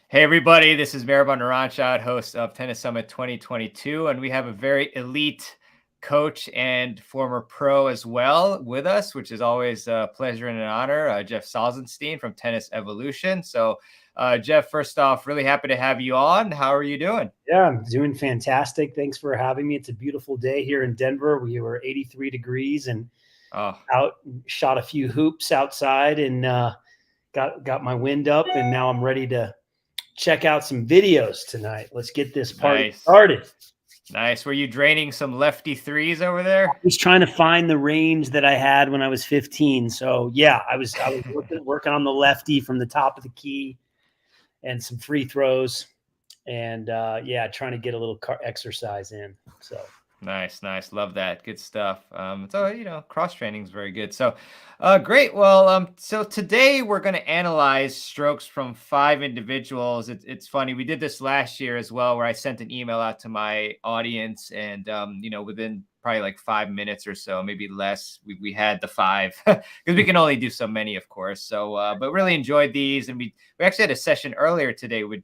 Hey everybody, this is Maribon Naranchad, host of Tennis Summit 2022, and we have a very elite coach and former pro as well with us, which is always a pleasure and an honor, Jeff Salzenstein from Tennis Evolution. So, Jeff, first off, really happy to have you on. How are you doing? Yeah, I'm doing fantastic. Thanks for having me. It's a beautiful day here in Denver. We were 83 degrees and out shot a few hoops outside and got my wind up, and now I'm ready to check out some videos tonight. Let's get this party started. Nice. Were you draining some lefty threes over there? I was trying to find the range that I had when I was 15. So yeah, I was working on the lefty from the top of the key and some free throws. And yeah, trying to get a little exercise in. So nice. Love that. Good stuff. So cross training is very good. So great. Well, so today we're going to analyze strokes from 5 individuals. It's funny, we did this last year as well, where I sent an email out to my audience, and within probably like 5 minutes or so, maybe less, we had the 5 because we can only do so many, of course. So but really enjoyed these, and we actually had a session earlier today with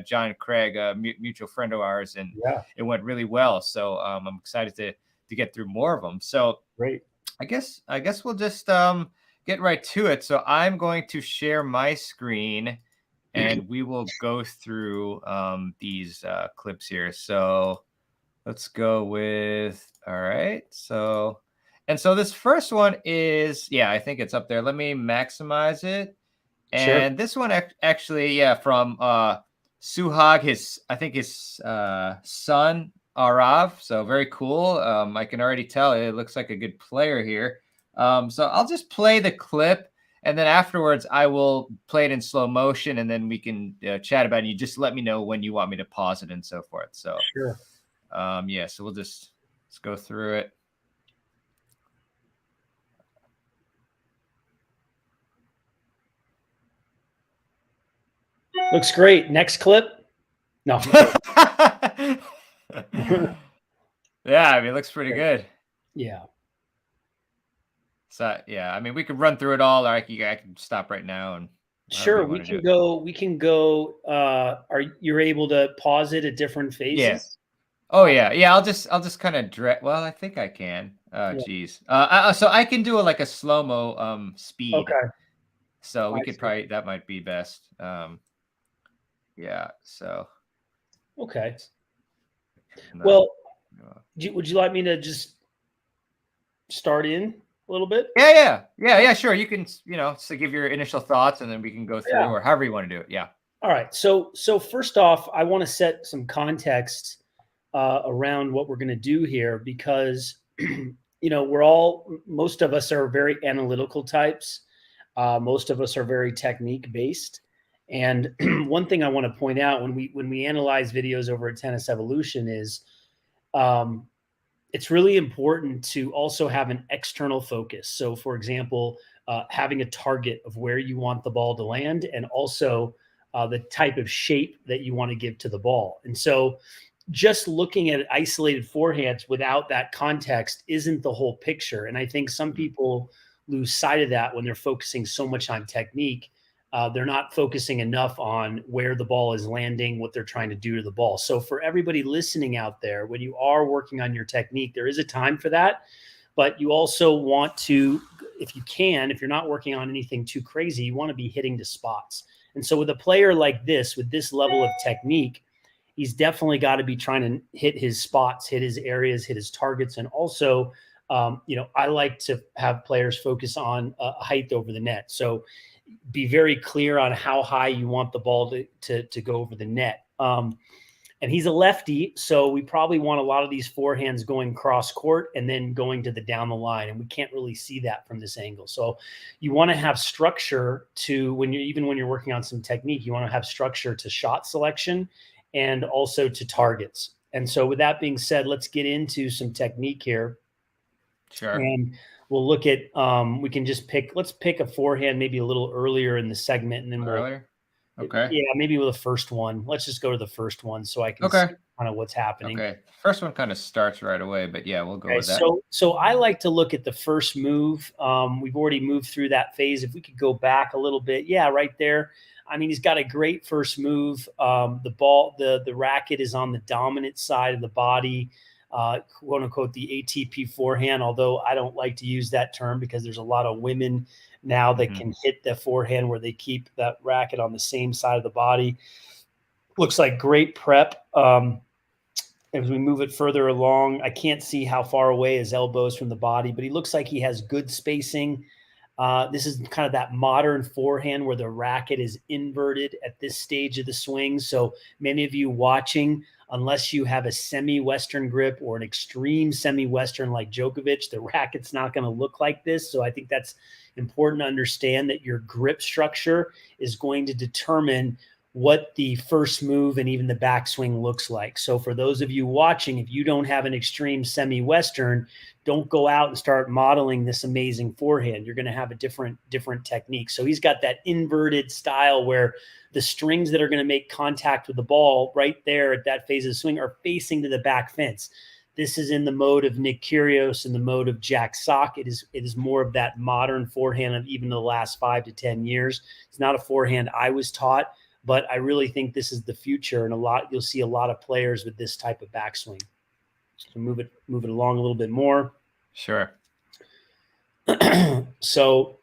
John Craig, a mutual friend of ours, and it went really well. So I'm excited to get through more of them. So great. I guess we'll just get right to it. So I'm going to share my screen, and we will go through these clips here. So let's go with, all right. So this first one is, I think it's up there. Let me maximize it. And this one actually, from Suhag, his son, Arav. So very cool. I can already tell it looks like a good player here. So I'll just play the clip, and then afterwards I will play it in slow motion, and then we can chat about it. You just let me know when you want me to pause it and so forth. So so let's go through it. Looks great. Next clip. No. Yeah, I mean, it looks pretty good. Yeah. So I mean, we could run through it all, or I can stop right now and. Sure, we can go. We can go. Are you able to pause it at different phases? Yes. Oh yeah. I'll just kind of Well, I think I can. Oh geez. So I can do like a slow mo speed. Okay. So we could probably, that might be best. Yeah. So. Okay. Well, would you like me to just start in a little bit? Yeah. Sure. You can, so give your initial thoughts, and then we can go through, or however you want to do it. Yeah. All right. So first off, I want to set some context around what we're going to do here, because most of us are very analytical types. Most of us are very technique based. And one thing I want to point out when we analyze videos over at Tennis Evolution is it's really important to also have an external focus. So for example, having a target of where you want the ball to land, and also the type of shape that you want to give to the ball. And so just looking at isolated forehands without that context isn't the whole picture. And I think some people lose sight of that when they're focusing so much on technique. They're not focusing enough on where the ball is landing, what they're trying to do to the ball. So for everybody listening out there, when you are working on your technique, there is a time for that. But you also want to, if you can, if you're not working on anything too crazy, you want to be hitting the spots. And so with a player like this, with this level of technique, he's definitely got to be trying to hit his spots, hit his areas, hit his targets. And also, I like to have players focus on height over the net. So be very clear on how high you want the ball to go over the net. And he's a lefty, so we probably want a lot of these forehands going cross court and then going to the down the line. And we can't really see that from this angle. So you want to have structure to, when you're working on some technique, you want to have structure to shot selection and also to targets. And so with that being said, let's get into some technique here. Sure. And we'll look at, we can just let's pick a forehand maybe a little earlier in the segment, and then earlier. Okay. Yeah, maybe with the first one. Let's just go to the first one so I can see kind of what's happening. Okay. First one kind of starts right away, but yeah, we'll go with that. So I like to look at the first move. We've already moved through that phase. If we could go back a little bit, right there. I mean, he's got a great first move. The racket is on the dominant side of the body, quote unquote, the ATP forehand, although I don't like to use that term because there's a lot of women now that can hit the forehand where they keep that racket on the same side of the body. Looks like great prep. As we move it further along, I can't see how far away his elbow is from the body, but he looks like he has good spacing. This is kind of that modern forehand where the racket is inverted at this stage of the swing. So many of you watching, unless you have a semi-Western grip or an extreme semi-Western like Djokovic, the racket's not going to look like this. So I think that's important to understand, that your grip structure is going to determine what the first move and even the backswing looks like. So for those of you watching, if you don't have an extreme semi-Western, don't go out and start modeling this amazing forehand. You're going to have a different technique. So he's got that inverted style where the strings that are going to make contact with the ball right there at that phase of the swing are facing to the back fence. This is in the mode of Nick Kyrgios and the mode of Jack Sock. It is more of that modern forehand of even the last 5 to 10 years. It's not a forehand I was taught, but I really think this is the future, and you'll see a lot of players with this type of backswing. So move it along a little bit more. Sure. So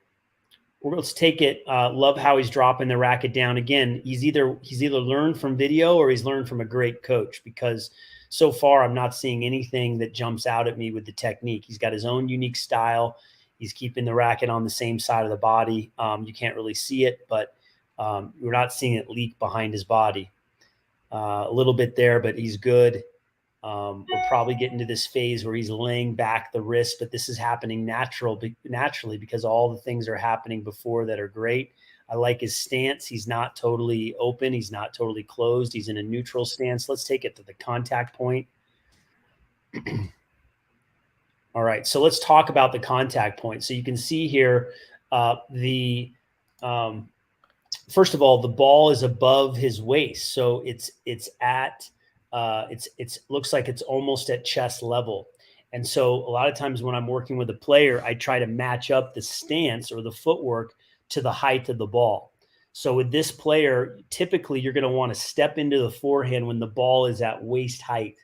let's take it. Love how he's dropping the racket down. Again, he's either learned from video or he's learned from a great coach, because so far I'm not seeing anything that jumps out at me with the technique. He's got his own unique style. He's keeping the racket on the same side of the body. You can't really see it, but we're not seeing it leak behind his body. A little bit there, but he's good. We're probably getting to this phase where he's laying back the wrist, but this is happening naturally because all the things are happening before that are great. I like his stance. He's not totally open. He's not totally closed. He's in a neutral stance. Let's take it to the contact point. All right, so let's talk about the contact point. So you can see here first of all, the ball is above his waist, so it's looks like it's almost at chest level. And so a lot of times when I'm working with a player, I try to match up the stance or the footwork to the height of the ball. So with this player, typically you're going to want to step into the forehand when the ball is at waist height.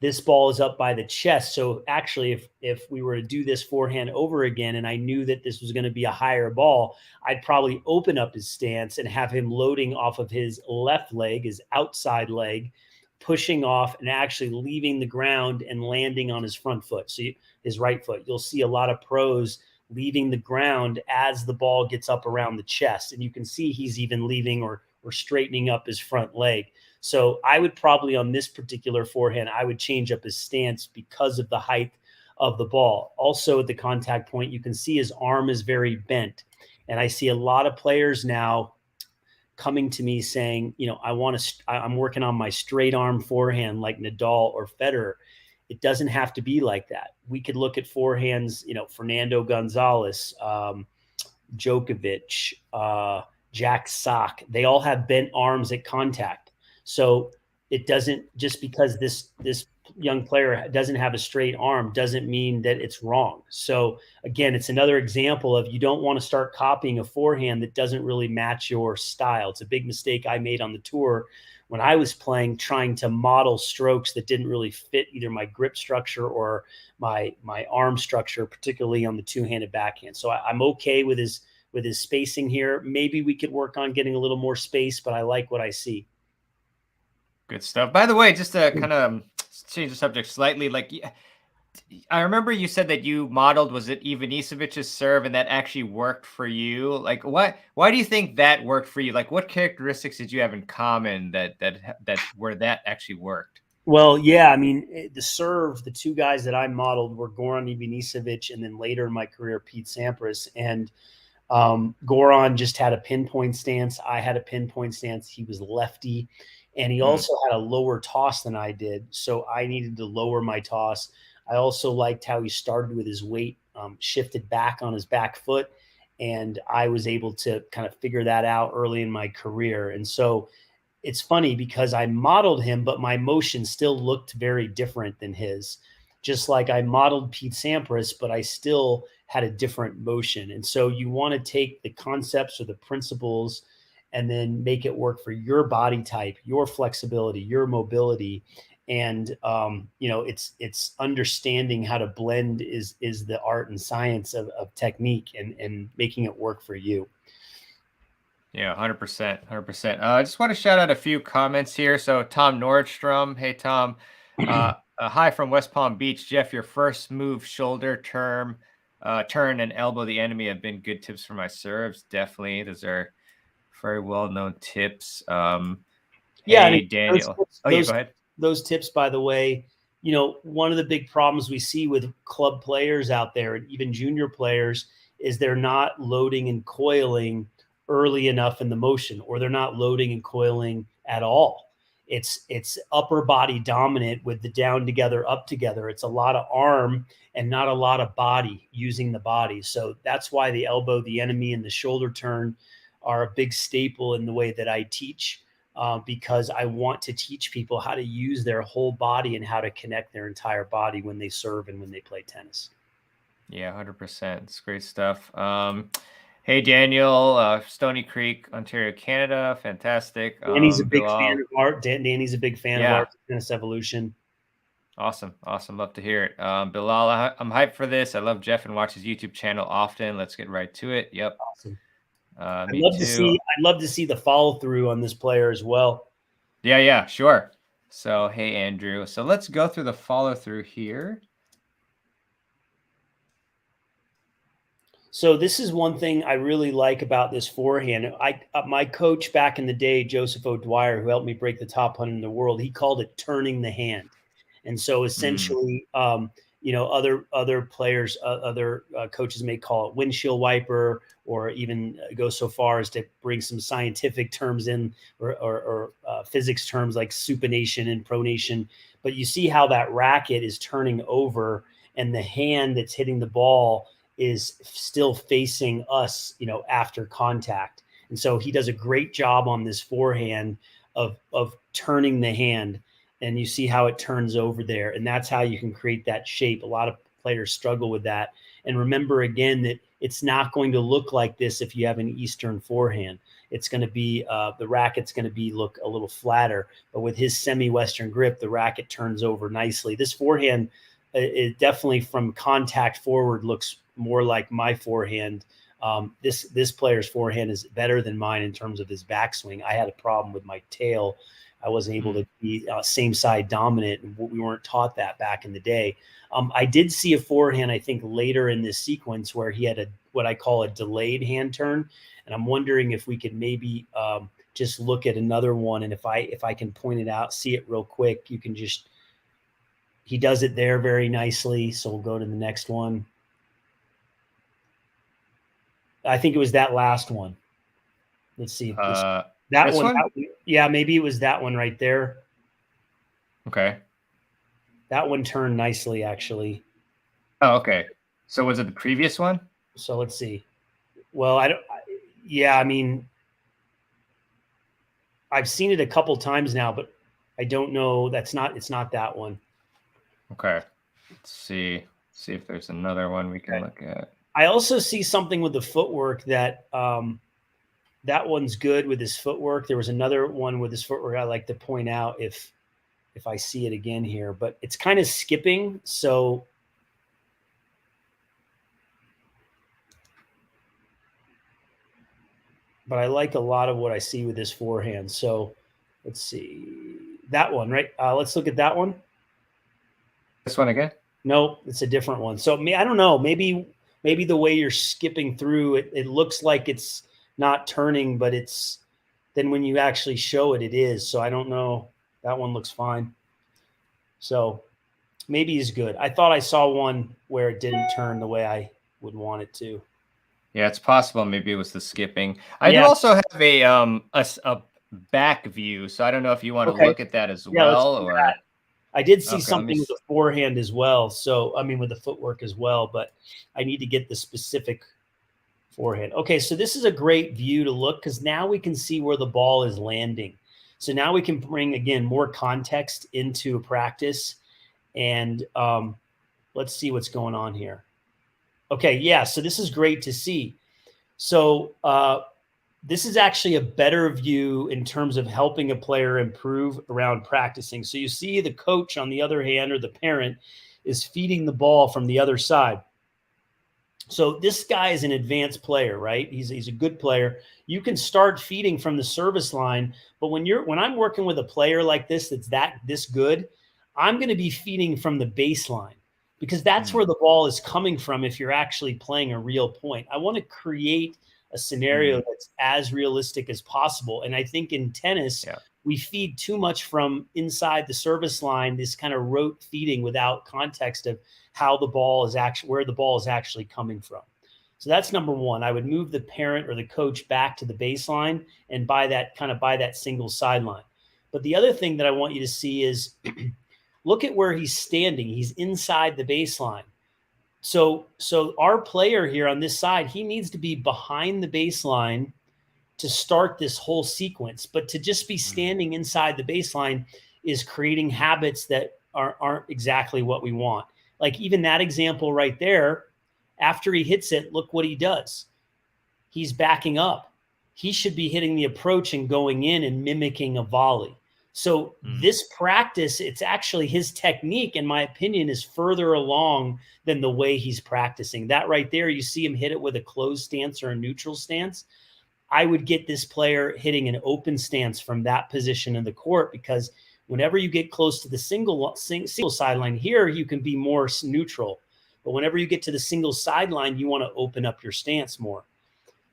This ball is up by the chest. So actually, if we were to do this forehand over again and I knew that this was going to be a higher ball, I'd probably open up his stance and have him loading off of his left leg, his outside leg, pushing off and actually leaving the ground and landing on his front foot. So his right foot. You'll see a lot of pros leaving the ground as the ball gets up around the chest. And you can see he's even leaving or straightening up his front leg. So I would probably, on this particular forehand, I would change up his stance because of the height of the ball. Also at the contact point, you can see his arm is very bent. And I see a lot of players now coming to me saying, I'm working on my straight arm forehand like Nadal or Federer. It doesn't have to be like that. We could look at forehands, Fernando Gonzalez, Djokovic, Jack Sock. They all have bent arms at contact. So it doesn't, just because this young player doesn't have a straight arm doesn't mean that it's wrong. So again, it's another example of, you don't want to start copying a forehand that doesn't really match your style. It's a big mistake I made on the tour when I was playing, trying to model strokes that didn't really fit either my grip structure or my arm structure, particularly on the two-handed backhand. So I'm okay with his spacing here. Maybe we could work on getting a little more space, but I like what I see. Good stuff. By the way, just to kind of change the subject slightly, like, I remember you said that you modeled, was it Ivanisevic's serve, and that actually worked for you? Like, why do you think that worked for you? Like, what characteristics did you have in common that where that actually worked? Well, yeah, I mean, the serve, the two guys that I modeled were Goran Ivanisevic and then later in my career, Pete Sampras. And Goran just had a pinpoint stance. I had a pinpoint stance. He was lefty. And he also had a lower toss than I did. So I needed to lower my toss. I also liked how he started with his weight shifted back on his back foot. And I was able to kind of figure that out early in my career. And so it's funny because I modeled him, but my motion still looked very different than his. Just like I modeled Pete Sampras, but I still had a different motion. And so you want to take the concepts or the principles and then make it work for your body type, your flexibility, your mobility. And it's understanding how to blend is the art and science of technique and making it work for you. Yeah, 100%, 100%. I just want to shout out a few comments here. So Tom Nordstrom, hey Tom, hi from West Palm Beach. Jeff, your first move, shoulder turn and elbow the enemy have been good tips for my serves. Definitely, those are very well known tips. Yeah, and Hey Daniel. Oh yeah, go ahead. those tips, by the way, one of the big problems we see with club players out there and even junior players is they're not loading and coiling early enough in the motion, or they're not loading and coiling at all. It's upper body dominant with the down together, up together. It's a lot of arm and not a lot of body using the body. So that's why the elbow, the enemy, and the shoulder turn are a big staple in the way that I teach. Because I want to teach people how to use their whole body and how to connect their entire body when they serve and when they play tennis. Yeah, 100%. It's great stuff. Hey Daniel, Stony Creek, Ontario, Canada. Fantastic. Danny's a big fan Bilal. of art. Danny's a big fan of Yeah. art tennis evolution. Awesome. Awesome. Love to hear it. Bilal, I'm hyped for this. I love Jeff and watch his YouTube channel often. Let's get right to it. Yep. Awesome. Me too. I'd love to see the follow through on this player as well. Yeah, yeah, sure. So, hey, Andrew. So let's go through the follow through here. So this is one thing I really like about this forehand. My coach back in the day, Joseph O'Dwyer, who helped me break the top 100 in the world, he called it turning the hand. And so essentially, other players, other coaches may call it windshield wiper, or even go so far as to bring some scientific terms in, or physics terms like supination and pronation. But you see how that racket is turning over, and the hand that's hitting the ball is still facing us, after contact. And so he does a great job on this forehand of turning the hand, and you see how it turns over there. And that's how you can create that shape. A lot of players struggle with that. And remember again that it's not going to look like this if you have an Eastern forehand. It's going to be the racket's going to look a little flatter. But with his semi-Western grip, the racket turns over nicely. This forehand, it definitely from contact forward looks more like my forehand. This player's forehand is better than mine in terms of his backswing. I had a problem with my tail. I wasn't able to be same side dominant, and we weren't taught that back in the day. I did see a forehand, I think, later in this sequence where he had what I call a delayed hand turn, and I'm wondering if we could maybe just look at another one, and if I can point it out, see it real quick, you can just. He does it there very nicely, so we'll go to the next one. I think it was that last one. Let's see. That one. Yeah, maybe it was that one right there. Okay. That one turned nicely, actually. Oh, okay. So was it the previous one? So let's see. Well, I mean, I've seen it a couple times now, but I don't know. It's not that one. Okay. Let's see if there's another one we can look at. I also see something with the footwork that that one's good with his footwork. There was another one with his footwork I like to point out if I see it again here, but it's kind of skipping. So but I like a lot of what I see with this forehand. So let's see that one, right? Let's look at that one. This one again? No, it's a different one. So I don't know. Maybe the way you're skipping through it, it looks like it's not turning, but it's then when you actually show it, it is. So I don't know. That one looks fine. So maybe it's good. I thought I saw one where it didn't turn the way I would want it to. Yeah, it's possible. Maybe it was the skipping. I do also have a back view, so I don't know if you want to look at that as well, or. That. I did see something with the forehand as well. So, I mean, with the footwork as well, but I need to get the specific forehand. Okay, so this is a great view to look because now we can see where the ball is landing. So now we can bring, again, more context into practice. And let's see what's going on here. Okay, yeah, so this is great to see. So This is actually a better view in terms of helping a player improve around practicing. So you see the coach on the other hand, or the parent, is feeding the ball from the other side. So this guy is an advanced player, right? He's a good player. You can start feeding from the service line, but when I'm working with a player like this that's this good, I'm going to be feeding from the baseline because that's Mm, where the ball is coming from if you're actually playing a real point. I want to create a scenario mm, that's as realistic as possible. And I think in tennis, yeah. we feed too much from inside the service line, this kind of rote feeding without context of how the ball is actually, where the ball is actually coming from. So that's number one. I would move the parent or the coach back to the baseline and by that single sideline. But the other thing that I want you to see is look at where he's standing. He's inside the baseline. So our player here on this side, he needs to be behind the baseline to start this whole sequence. But to just be Mm, standing inside the baseline is creating habits that aren't exactly what we want. Like even that example right there, after he hits it, look what he does. He's backing up. He should be hitting the approach and going in and mimicking a volley. So mm, this practice, it's actually his technique, in my opinion, is further along than the way he's practicing. That right there, you see him hit it with a closed stance or a neutral stance. I would get this player hitting an open stance from that position in the court because whenever you get close to the single sideline here, you can be more neutral. But whenever you get to the single sideline, you want to open up your stance more.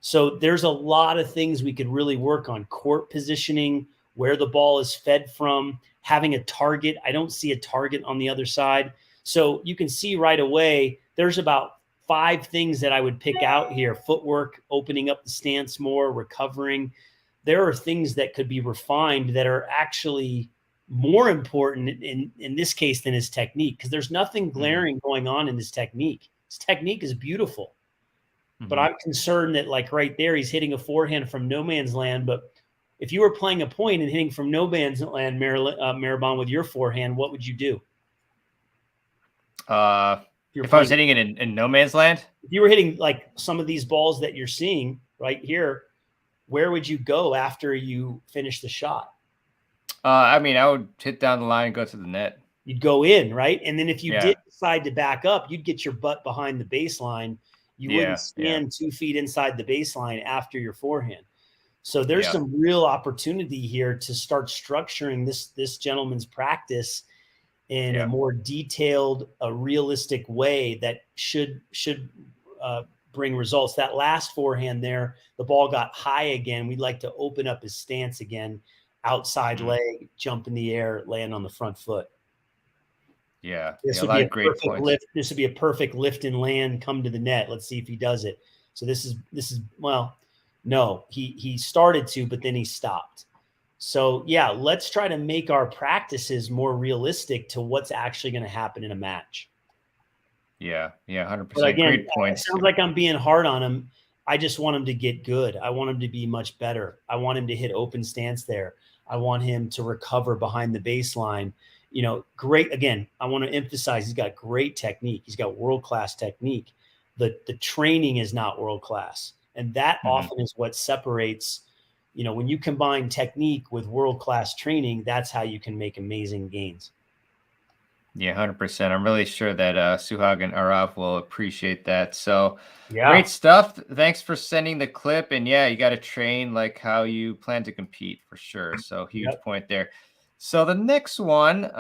So there's a lot of things we could really work on: court positioning, where the ball is fed from, having a target. I don't see a target on the other side. So you can see right away, there's about 5 things that I would pick out here: footwork, opening up the stance more, recovering. There are things that could be refined that are actually more important in this case than his technique, because there's nothing mm, glaring going on in his technique. His technique is beautiful. But mhm. I'm concerned that, like right there, he's hitting a forehand from no man's land. But if you were playing a point and hitting from no man's land, Maribon, with your forehand, what would you do? Uh, If you're if I was playing, hitting it in no man's land, if you were hitting like some of these balls that you're seeing right here, where would you go after you finish the shot? I mean, I would hit down the line and go to the net. You'd go in, right? And then if you did Yeah, decide to back up, you'd get your butt behind the baseline. You wouldn't yeah, yeah, stand 2 feet inside the baseline after your forehand. So there's yeah. some real opportunity here to start structuring this gentleman's practice in a Yeah. more detailed, a realistic way that should bring results. That last forehand there, the ball got high again. We'd like to open up his stance again, outside Mm, leg, jump in the air, land on the front foot. yeah, This yeah, a would lot be a of great perfect points. lift. This would be a perfect lift and land, come to the net. Let's see if he does it. So this is well, no, he started to, but then he stopped. So yeah, let's try to make our practices more realistic to what's actually going to happen in a match. Yeah, yeah, But 100%. again, Great it points. sounds like I'm being hard on him. I just want him to get good. I want him to be much better. I want him to hit open stance there. I want him to recover behind the baseline. Great. Again, I want to emphasize he's got great technique. He's got world-class technique. The training is not world-class. And that Mhm. often is what separates, when you combine technique with world-class training, that's how you can make amazing gains. Yeah, 100%. I'm really sure that Suhag and Arav will appreciate that. So Yeah. great stuff. Thanks for sending the clip. And yeah, you got to train like how you plan to compete for sure. So huge Yep. point there. So the next one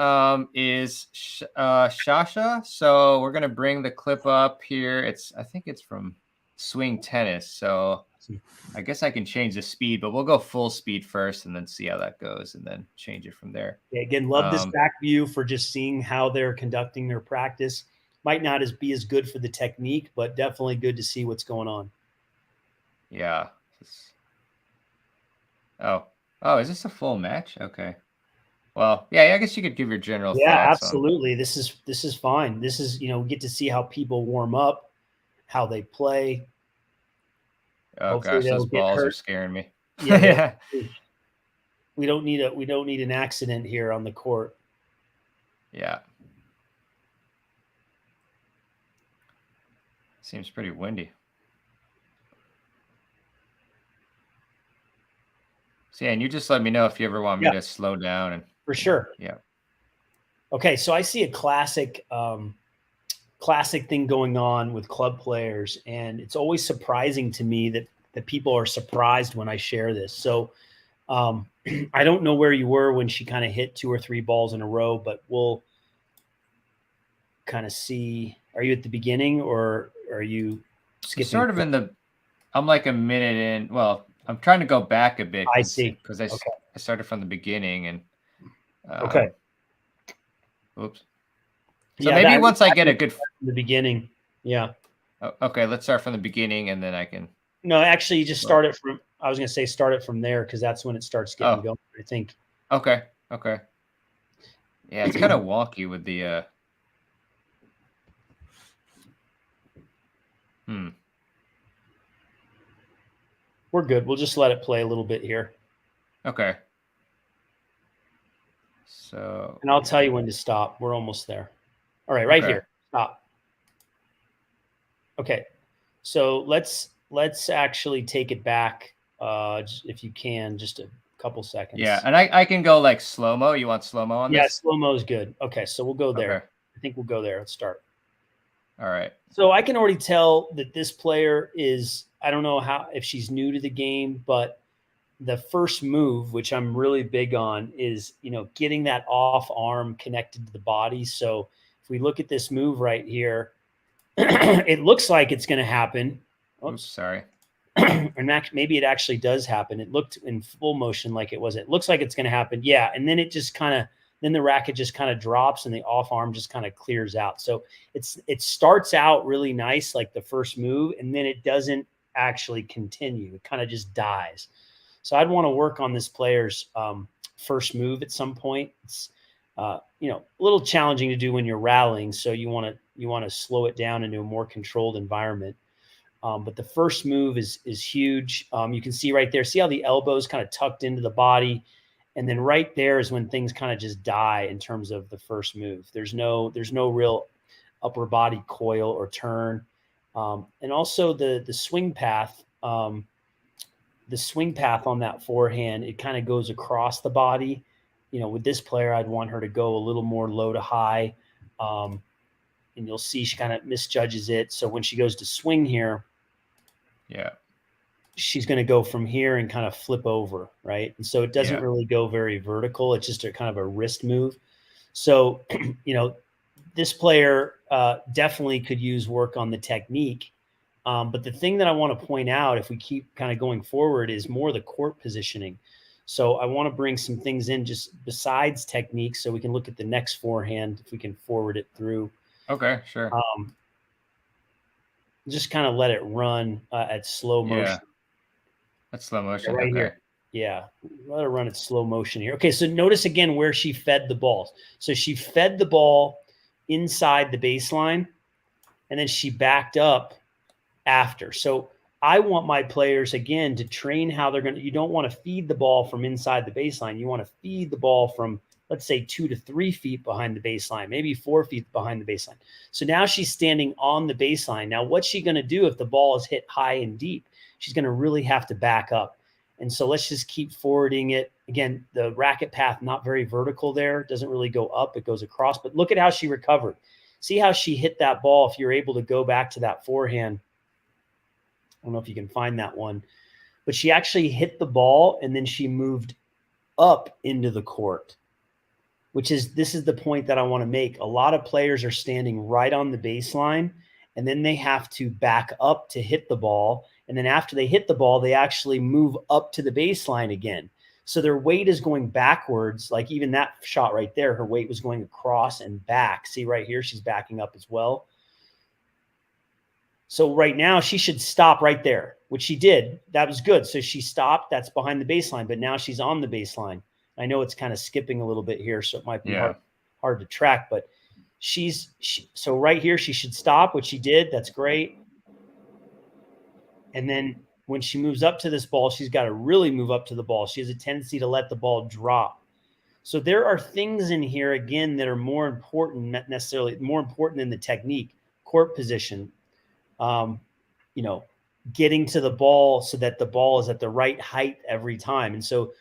is Shasha. So we're gonna bring the clip up here. I think it's from Swing Tennis. So I guess I can change the speed, but we'll go full speed first and then see how that goes and then change it from there. Again, love this Um, back view for just seeing how they're conducting their practice. Might not be as good for the technique, but definitely good to see what's going on. yeah. Oh, oh, is this a full match? Okay. Well, yeah, I guess you could give your general Yeah, thoughts on. absolutely. This is fine. This is, we get to see how people warm up, how they play. Oh Hopefully gosh, they'll those get balls are hurt. scaring me. Yeah, Yeah, we don't need an accident here on the court. yeah. Seems pretty windy. So, yeah, and you just let me know if you ever want me Yeah, to slow down and for sure. yeah. Okay, so I see a classic thing going on with club players, and it's always surprising to me that people are surprised when I share this. So I don't know where you were when she kind of hit 2 or 3 balls in a row, but we'll kind of see. Are you at the beginning or are you I'm skipping? sort of in the I'm like a minute in. Well, I'm trying to go back a bit I because see. Okay. I started from the beginning and Okay. oops. So Yeah, maybe that once I I get a would good start from the beginning. Yeah. okay, let's start from the beginning and then I can No, actually, you just well, start it from. I was going to say start it from there because that's when it starts getting oh, going. I think. okay. Okay. Yeah, it's kind of wonky with the hmm. We're good. We'll just let it play a little bit here, Okay. So, and I'll tell you yeah. when to stop. We're almost there. All right, right Okay. here. Stop. Okay. So let's actually take it back, if you can, just a couple Yeah, seconds. and I can go like slow-mo. You want slow-mo on Yeah, this? slow mo is good. Okay, so we'll go Okay. there. I think we'll go there. Let's start. All right. So I can already tell that this player is. I don't know how if she's new to the game, but the first move, which I'm really big on, is getting that off arm connected to the body. So if we look at this move right here, it looks like it's going to happen. Oops, Oops. sorry. And maybe it actually does happen. It looked in full motion like it was. It looks like it's going to happen. Yeah. And then it just kind of, then the racket just kind of drops and the off arm just kind of clears out. So it starts out really nice, like the first move, and then it doesn't actually continue. It kind of just dies. So I'd want to work on this player's first move at some point. It's a little challenging to do when you're rallying, so you want to slow it down into a more controlled environment. But the first move is huge. You can see right there. See how the elbows kind of tucked into the body, and then right there is when things kind of just die in terms of the first move. There's no real upper body coil or turn, and also the swing path. The swing path on that forehand, it kind of goes across the body. With this player, I'd want her to go a little more low to high. Um, and you'll see she kind of misjudges it. So when she goes to swing here, Yeah. she's going to go from here and kind of flip over, right? And so it doesn't Yeah. really go very vertical. It's just a kind of a wrist move. So, this player definitely could use work on the technique. But the thing that I want to point out, if we keep kind of going forward, is more the court positioning. So I want to bring some things in just besides technique so we can look at the next forehand if we can forward it through. Okay, sure. Um, just kind of let it run at slow Yeah. motion. That's slow Yeah, motion. right Okay. here. Yeah, let her run at slow motion here. Okay, so notice again where she fed the balls. So she fed the ball inside the baseline, and then she backed up after. So I want my players again to train how they're going to. You don't want to feed the ball from inside the baseline. You want to feed the ball from, let's say, 2 to 3 feet behind the baseline, maybe 4 feet behind the baseline. So now she's standing on the baseline. Now, what's she going to do if the ball is hit high and deep? She's going to really have to back up. And so let's just keep forwarding it. Again, the racket path, not very vertical there. It doesn't really go up. It goes across. But look at how she recovered. See how she hit that ball if you're able to go back to that forehand. I don't know if you can find that one, but she actually hit the ball and then she moved up into the court, this is the point that I want to make. A lot of players are standing right on the baseline and then they have to back up to hit the ball. And then after they hit the ball, they actually move up to the baseline again. So their weight is going backwards. Like even that shot right there, her weight was going across and back. See right here, she's backing up as well. So right now she should stop right there, which she did. That was good. So she stopped. That's behind the baseline, but now she's on the baseline. I know it's kind of skipping a little bit here, so it might be Yeah. hard to track, but so right here she should stop, which she did. That's great. And then when she moves up to this ball, she's got to really move up to the ball. She has a tendency to let the ball drop. So there are things in here again that are more important, not necessarily more important than the technique, court position. You know, getting to the ball so that the ball is at the right height every time. And so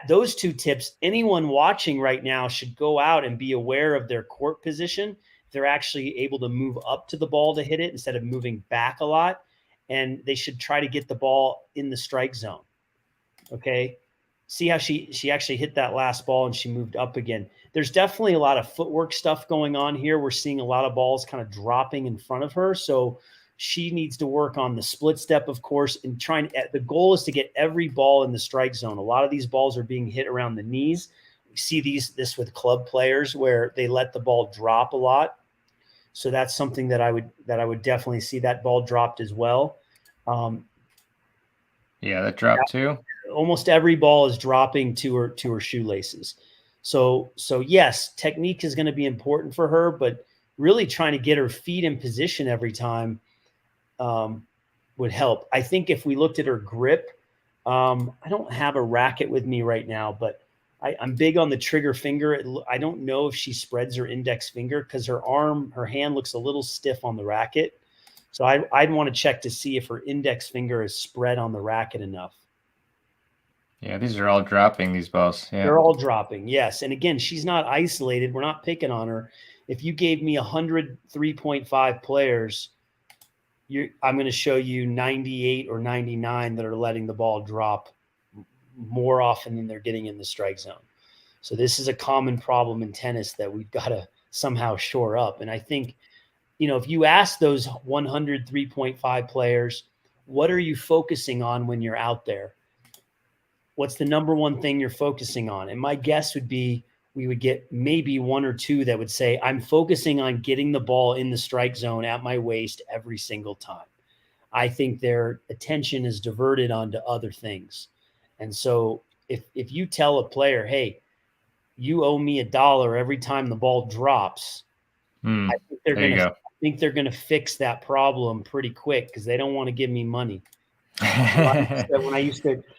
those two tips, anyone watching right now should go out and be aware of their court position. They're actually able to move up to the ball to hit it instead of moving back a lot. And they should try to get the ball in the strike zone. Okay. See how she actually hit that last ball and she moved up again. There's definitely a lot of footwork stuff going on here. We're seeing a lot of balls kind of dropping in front of her. So she needs to work on the split step, of course, and the goal is to get every ball in the strike zone. A lot of these balls are being hit around the knees. We see this with club players where they let the ball drop a lot. So that's something that I would definitely see that ball dropped as well. Yeah, that dropped too. Almost every ball is dropping to her shoelaces. So yes, technique is going to be important for her, but really trying to get her feet in position every time would help. I think if we looked at her grip, I don't have a racket with me right now, but I'm big on the trigger finger. I don't know if she spreads her index finger because her hand looks a little stiff on the racket. So I'd want to check to see if her index finger is spread on the racket enough. Yeah, these are all dropping, these balls. Yeah. They're all dropping, yes. And again, she's not isolated. We're not picking on her. If you gave me 100 3.5 players, I'm going to show you 98 or 99 that are letting the ball drop more often than they're getting in the strike zone. So this is a common problem in tennis that we've got to somehow shore up. And I think, if you ask those 100 3.5 players, what are you focusing on when you're out there? What's the number one thing you're focusing on? And my guess would be we would get maybe one or two that would say, I'm focusing on getting the ball in the strike zone at my waist every single time. I think their attention is diverted onto other things. And so if you tell a player, hey, you owe me $1 every time the ball drops, I think they're going to fix that problem pretty quick because they don't want to give me money. When I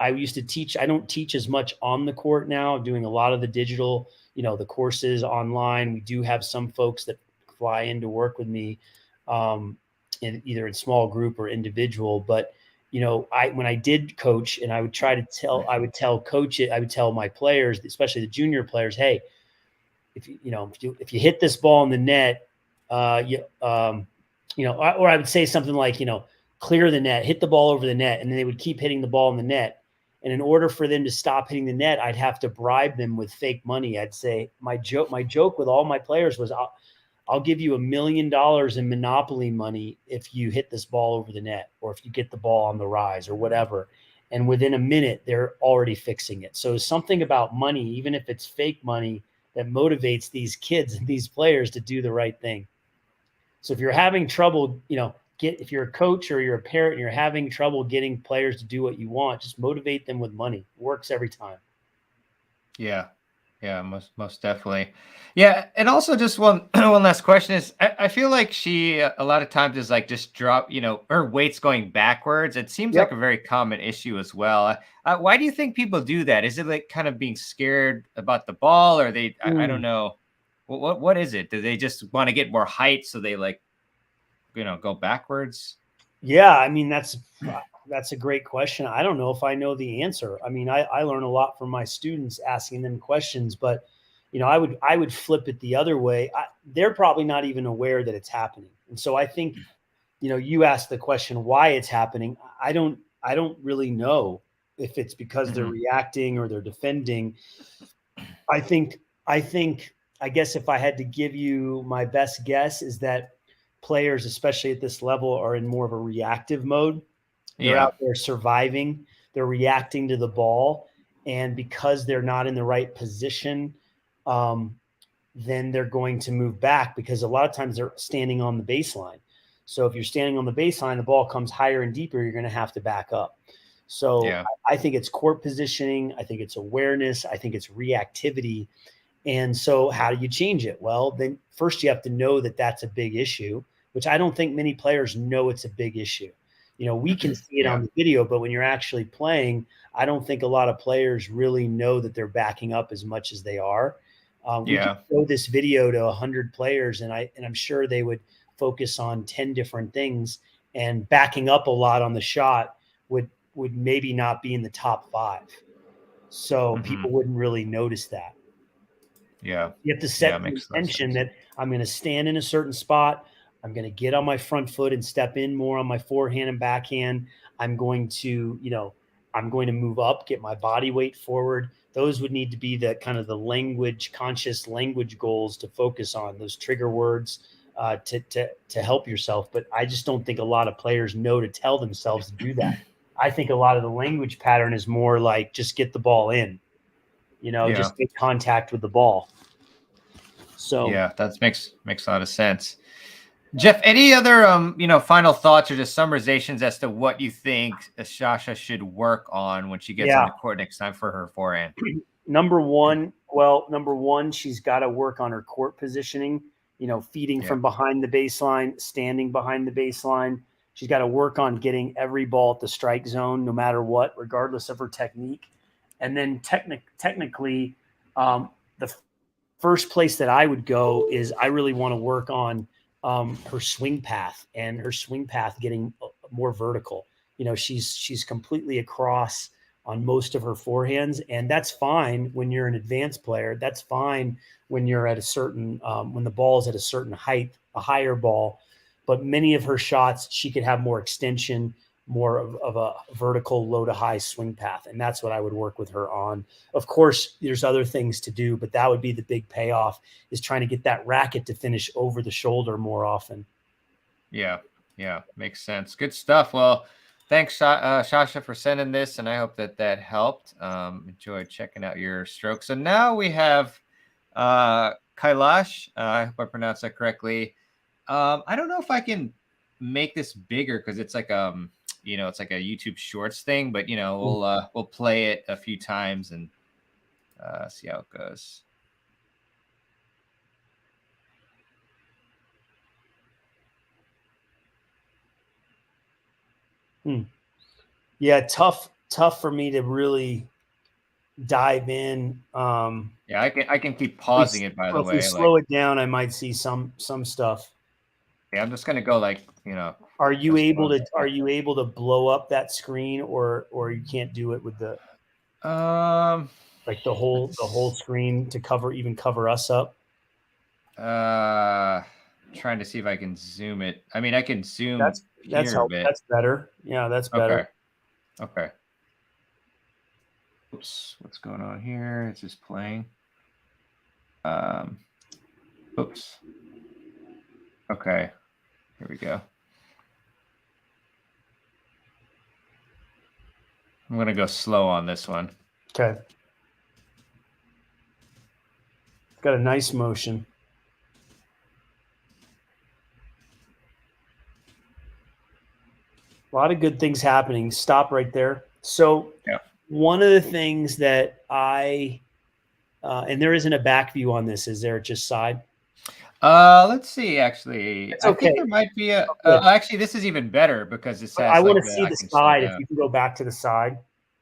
used to teach, I don't teach as much on the court now. I'm doing a lot of the digital, the courses online. We do have some folks that fly in to work with me, either in small group or individual. But when I did coach, and I would tell my players, especially the junior players, hey, if you hit this ball in the net, or I would say something like, clear the net, hit the ball over the net. And then they would keep hitting the ball in the net. And in order for them to stop hitting the net, I'd have to bribe them with fake money. I'd say my joke with all my players was, I'll give you $1 million in Monopoly money if you hit this ball over the net, or if you get the ball on the rise or whatever. And within a minute, they're already fixing it. So something about money, even if it's fake money, that motivates these kids and these players to do the right thing. So if you're having trouble, if you're a coach or you're a parent and you're having trouble getting players to do what you want, just motivate them with money. It works every time. Yeah. Yeah, most definitely. Yeah, and also just one last question is, I feel like she a lot of times is like just drop, her weight's going backwards. It seems like a very common issue as well. Why do you think people do that? Is it like kind of being scared about the ball, or I don't know. What is it? Do they just want to get more height so they go backwards? Yeah, I mean that's a great question. I don't know if I know the answer. I mean, I learn a lot from my students asking them questions, but I would flip it the other way. They're probably not even aware that it's happening. And so I think, you asked the question why it's happening. I don't really know if it's because they're reacting or they're defending. I guess if I had to give you my best guess is that players, especially at this level, are in more of a reactive mode. They're out there surviving. They're reacting to the ball. And because they're not in the right position, then they're going to move back, because a lot of times they're standing on the baseline. So if you're standing on the baseline, the ball comes higher and deeper, you're going to have to back up. So I think it's court positioning. I think it's awareness. I think it's reactivity. And so how do you change it? Well, then first you have to know that that's a big issue, which I don't think many players know it's a big issue. We can see it on the video, but when you're actually playing, I don't think a lot of players really know that they're backing up as much as they are. We could show this video to 100 players, and I'm sure they would focus on 10 different things, and backing up a lot on the shot would maybe not be in the top 5. So Mhm. people wouldn't really notice that. Yeah. You have to Yeah, set the makes a lot of intention sense. that I'm going to stand in a certain spot. I'm going to get on my front foot and step in more on my forehand and backhand. I'm going to, I'm going to move up, get my body weight forward. Those would need to be the kind of the conscious language goals to focus on, those trigger words to help yourself. But I just don't think a lot of players know to tell themselves to do that. I think a lot of the language pattern is more like just get the ball in, Yeah. just make contact with the ball. So Yeah, that makes a lot of sense. Jeff, any other final thoughts or just summarizations as to what you think Sasha should work on when she gets on yeah, the court next time for her forehand? number one, she's got to work on her court positioning, feeding Yeah. from behind the baseline, standing behind the baseline. She's got to work on getting every ball at the strike zone, no matter what, regardless of her technique. And then technically, the first place that I would go is I really want to work on her swing path and her swing path getting more vertical. She's completely across on most of her forehands, and that's fine when you're an advanced player. That's fine when you're at a certain when the ball is at a certain height, a higher ball. But many of her shots, she could have more extension, more of a vertical low to high swing path, and that's what I would work with her on. Of course, there's other things to do, but that would be the big payoff, is trying to get that racket to finish over the shoulder more often. Yeah. Yeah. Makes sense. Good stuff. Well, thanks, Sasha, for sending this, and I hope that helped. Enjoyed checking out your stroke. So now we have Kailash. I hope I pronounced that correctly. I don't know if I can make this bigger because it's like it's like a YouTube Shorts thing, but we'll play it a few times and see how it goes. Yeah, tough for me to really dive in. Yeah, I can keep pausing it, by the If we way. Like, slow it down, I might see some stuff. yeah, I'm just gonna go like Are you as able slow as to I blow up that screen, or you can't do it with the can. like the whole Let's screen to cover us up? trying to see if I can zoom it. I mean, I can zoom That's here a bit. that's better. Yeah, that's better. Okay. Okay. Oops, what's going on here? It's just playing. Oops. Okay, here we go. I'm going to go slow on this one. Okay. Got a nice motion. A lot of good things happening. Stop right there. So Yeah. one of the things that and there isn't a back view on this, is there? Just side? Let's see. Actually, It's I think okay. there might be a. Good. Actually, this is even better because it I says want like to see I the can slow side. If down. you can go back to the side.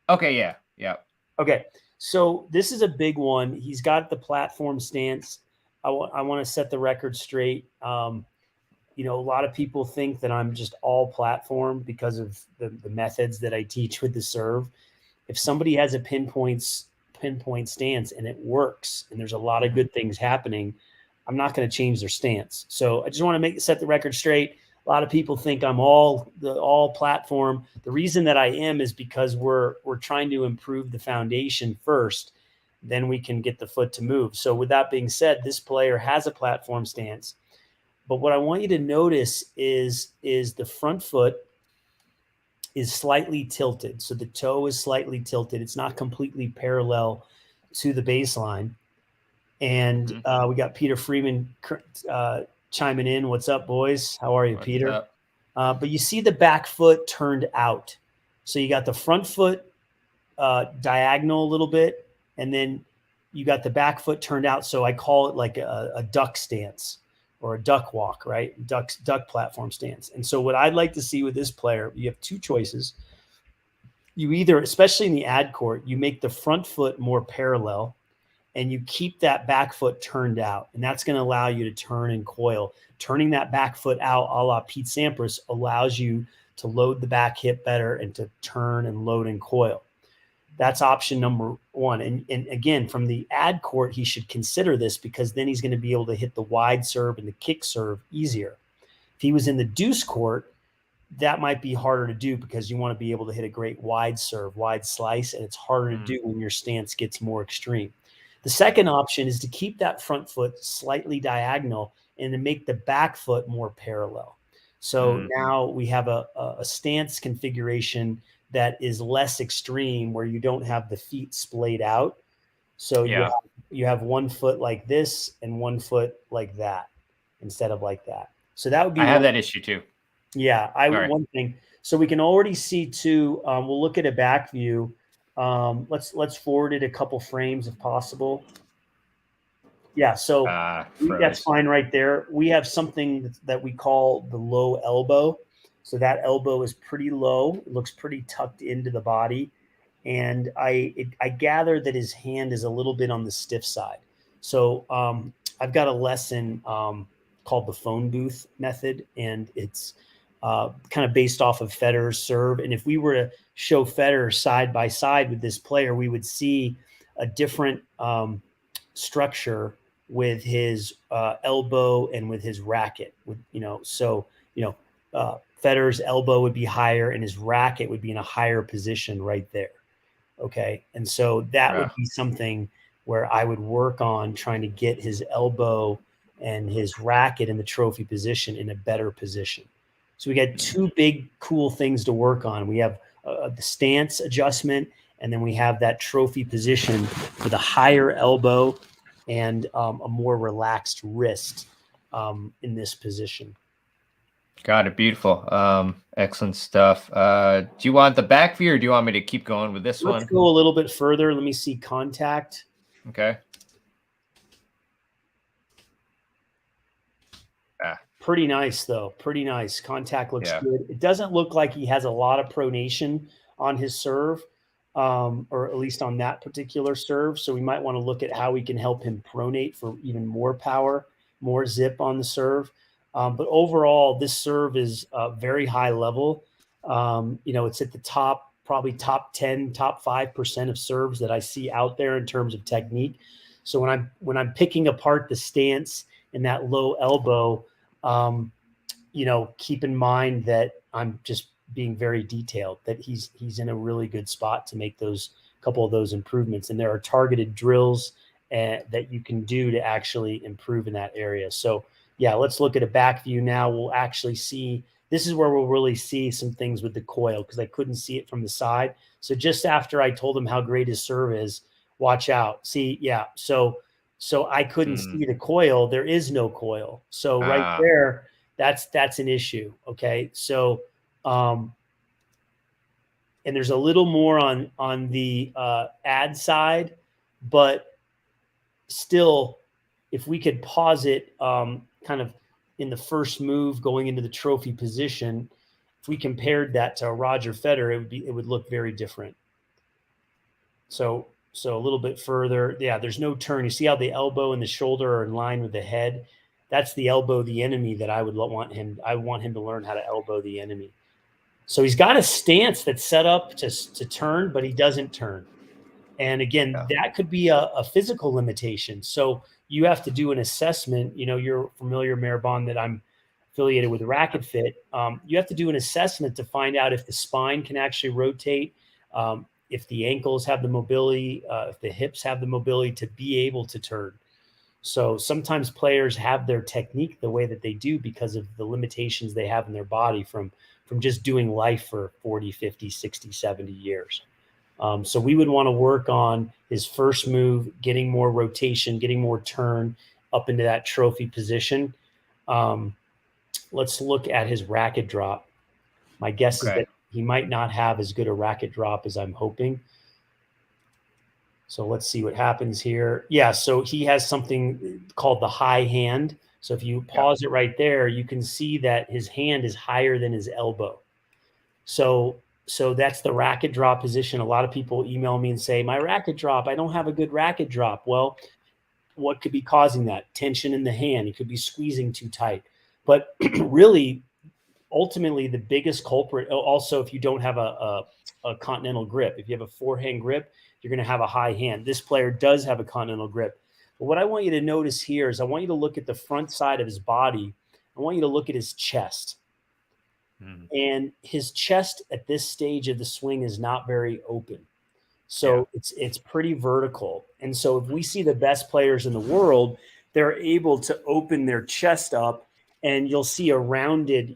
Okay. Yeah. Yeah. Okay. So this is a big one. He's got the platform stance. I want to set the record straight. A lot of people think that I'm just all platform because of the methods that I teach with the serve. If somebody has a pinpoint stance and it works, and there's a lot of good things happening, I'm not going to change their stance. So I just want to set the record straight. A lot of people think I'm all platform. The reason that I am is because we're trying to improve the foundation first, then we can get the foot to move. So with that being said, this player has a platform stance. But what I want you to notice is the front foot is slightly tilted. So the toe is slightly tilted. It's not completely parallel to the baseline. And we got Peter Freeman chiming in. What's up, boys? How are you, What's Peter? up? But you see the back foot turned out. So you got the front foot diagonal a little bit, and then you got the back foot turned out. So I call it like a duck stance or a duck walk, right? Duck platform stance. And so what I'd like to see with this player, you have two choices. You either, especially in the ad court, you make the front foot more parallel and you keep that back foot turned out. And that's going to allow you to turn and coil. Turning that back foot out a la Pete Sampras allows you to load the back hip better and to turn and load and coil. That's option number one. And again, from the ad court, he should consider this, because then he's going to be able to hit the wide serve and the kick serve easier. If he was in the deuce court, that might be harder to do, because you want to be able to hit a great wide serve, wide slice, and it's harder to do when your stance gets more extreme. The second option is to keep that front foot slightly diagonal and to make the back foot more parallel. So now we have a stance configuration that is less extreme, where you don't have the feet splayed out. So you have one foot like this and one foot like that instead of like that. So that would be I have that issue too. Yeah, one thing. So we can already see too. We'll look at a back view. Let's forward it a couple frames if possible. Yeah, so that's fine right there. We have something that we call the low elbow. So that elbow is pretty low. It looks pretty tucked into the body. And I gather that his hand is a little bit on the stiff side. So I've got a lesson called the phone booth method, and it's kind of based off of Federer's serve. And if we were to show Federer side by side with this player, we would see a different structure with his elbow and with his racket. Federer's elbow would be higher and his racket would be in a higher position right there. Okay. And so that would be something where I would work on trying to get his elbow and his racket in the trophy position in a better position. So we got two big cool things to work on. We have the stance adjustment, and then we have that trophy position with a higher elbow and a more relaxed wrist in this position. Got it. Beautiful. Excellent stuff. Do you want the back view, or do you want me to keep going with this one? Let's go a little bit further. Let me see contact. Okay. Pretty nice, though. Pretty nice. Contact looks good. It doesn't look like he has a lot of pronation on his serve, or at least on that particular serve. So we might want to look at how we can help him pronate for even more power, more zip on the serve. But overall, this serve is very high level. It's at the top, probably top 10, top 5% of serves that I see out there in terms of technique. So when I'm picking apart the stance and that low elbow, keep in mind that I'm just being very detailed, that he's in a really good spot to make those couple of those improvements. And there are targeted drills that you can do to actually improve in that area. So yeah, let's look at a back view now. We'll actually see, this is where we'll really see some things with the coil, because I couldn't see it from the side. So just after I told him how great his serve is, watch out. See, yeah. So I couldn't see the coil. There is no coil. So right there, that's an issue. Okay. So, and there's a little more on the ad side, but still, if we could pause it kind of in the first move going into the trophy position, if we compared that to Roger Federer, it would look very different. So a little bit further, yeah, there's no turn. You see how the elbow and the shoulder are in line with the head? That's the elbow the enemy that I want him to learn how to elbow the enemy. So he's got a stance that's set up to turn, but he doesn't turn. And again, that could be a physical limitation. So you have to do an assessment. You're familiar, Maribon, that I'm affiliated with Racket Fit. You have to do an assessment to find out if the spine can actually rotate, if the ankles have the mobility, if the hips have the mobility to be able to turn. So sometimes players have their technique the way that they do because of the limitations they have in their body from just doing life for 40, 50, 60, 70 years. So we would want to work on his first move, getting more rotation, getting more turn up into that trophy position. Let's look at his racket drop. My guess is that he might not have as good a racket drop as I'm hoping. So let's see what happens here. Yeah, so he has something called the high hand. So if you pause it right there, you can see that his hand is higher than his elbow. So that's the racket drop position. A lot of people email me and say, my racket drop, I don't have a good racket drop. Well, what could be causing that? Tension in the hand. It could be squeezing too tight. But really, ultimately, the biggest culprit, also, if you don't have a a Continental Grip. If you have a forehand grip, you're going to have a high hand. This player does have a Continental Grip. But what I want you to notice here is I want you to look at the front side of his body. I want you to look at his chest. And his chest at this stage of the swing is not very open. So it's pretty vertical. And so if we see the best players in the world, they're able to open their chest up, and you'll see a rounded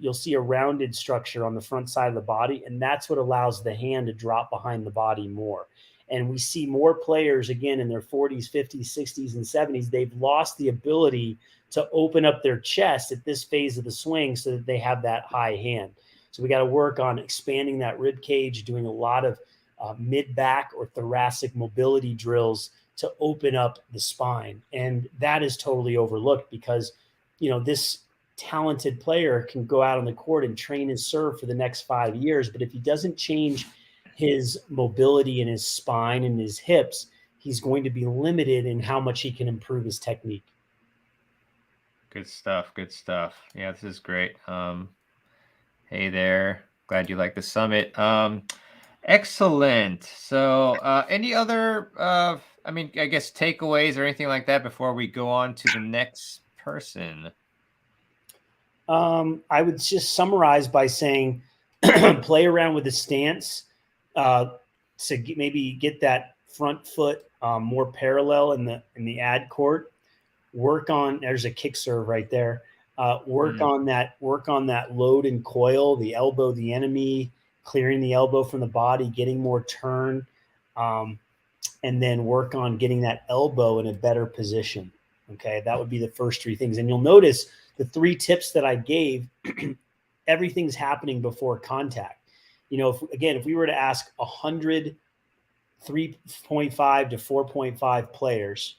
structure on the front side of the body. And that's what allows the hand to drop behind the body more. And we see more players, again, in their 40s, 50s, 60s, and 70s. They've lost the ability to open up their chest at this phase of the swing so that they have that high hand. So we got to work on expanding that rib cage, doing a lot of mid-back or thoracic mobility drills to open up the spine. And that is totally overlooked because, this talented player can go out on the court and train his serve for the next 5 years. But if he doesn't change his mobility in his spine and his hips, he's going to be limited in how much he can improve his technique. Good stuff. Good stuff. Yeah, this is great. Hey there. Glad you like the summit. Excellent. So any other, I guess takeaways or anything like that before we go on to the next person? I would just summarize by saying play around with the stance to maybe get that front foot more parallel in the ad court. Work on, there's a kick serve right there. Work on that load and coil, the elbow, the enemy, clearing the elbow from the body, getting more turn, and then work on getting that elbow in a better position. Okay, that would be the first three things. And you'll notice the 3 tips that I gave, everything's happening before contact. If we were to ask 100 3.5 to 4.5 players,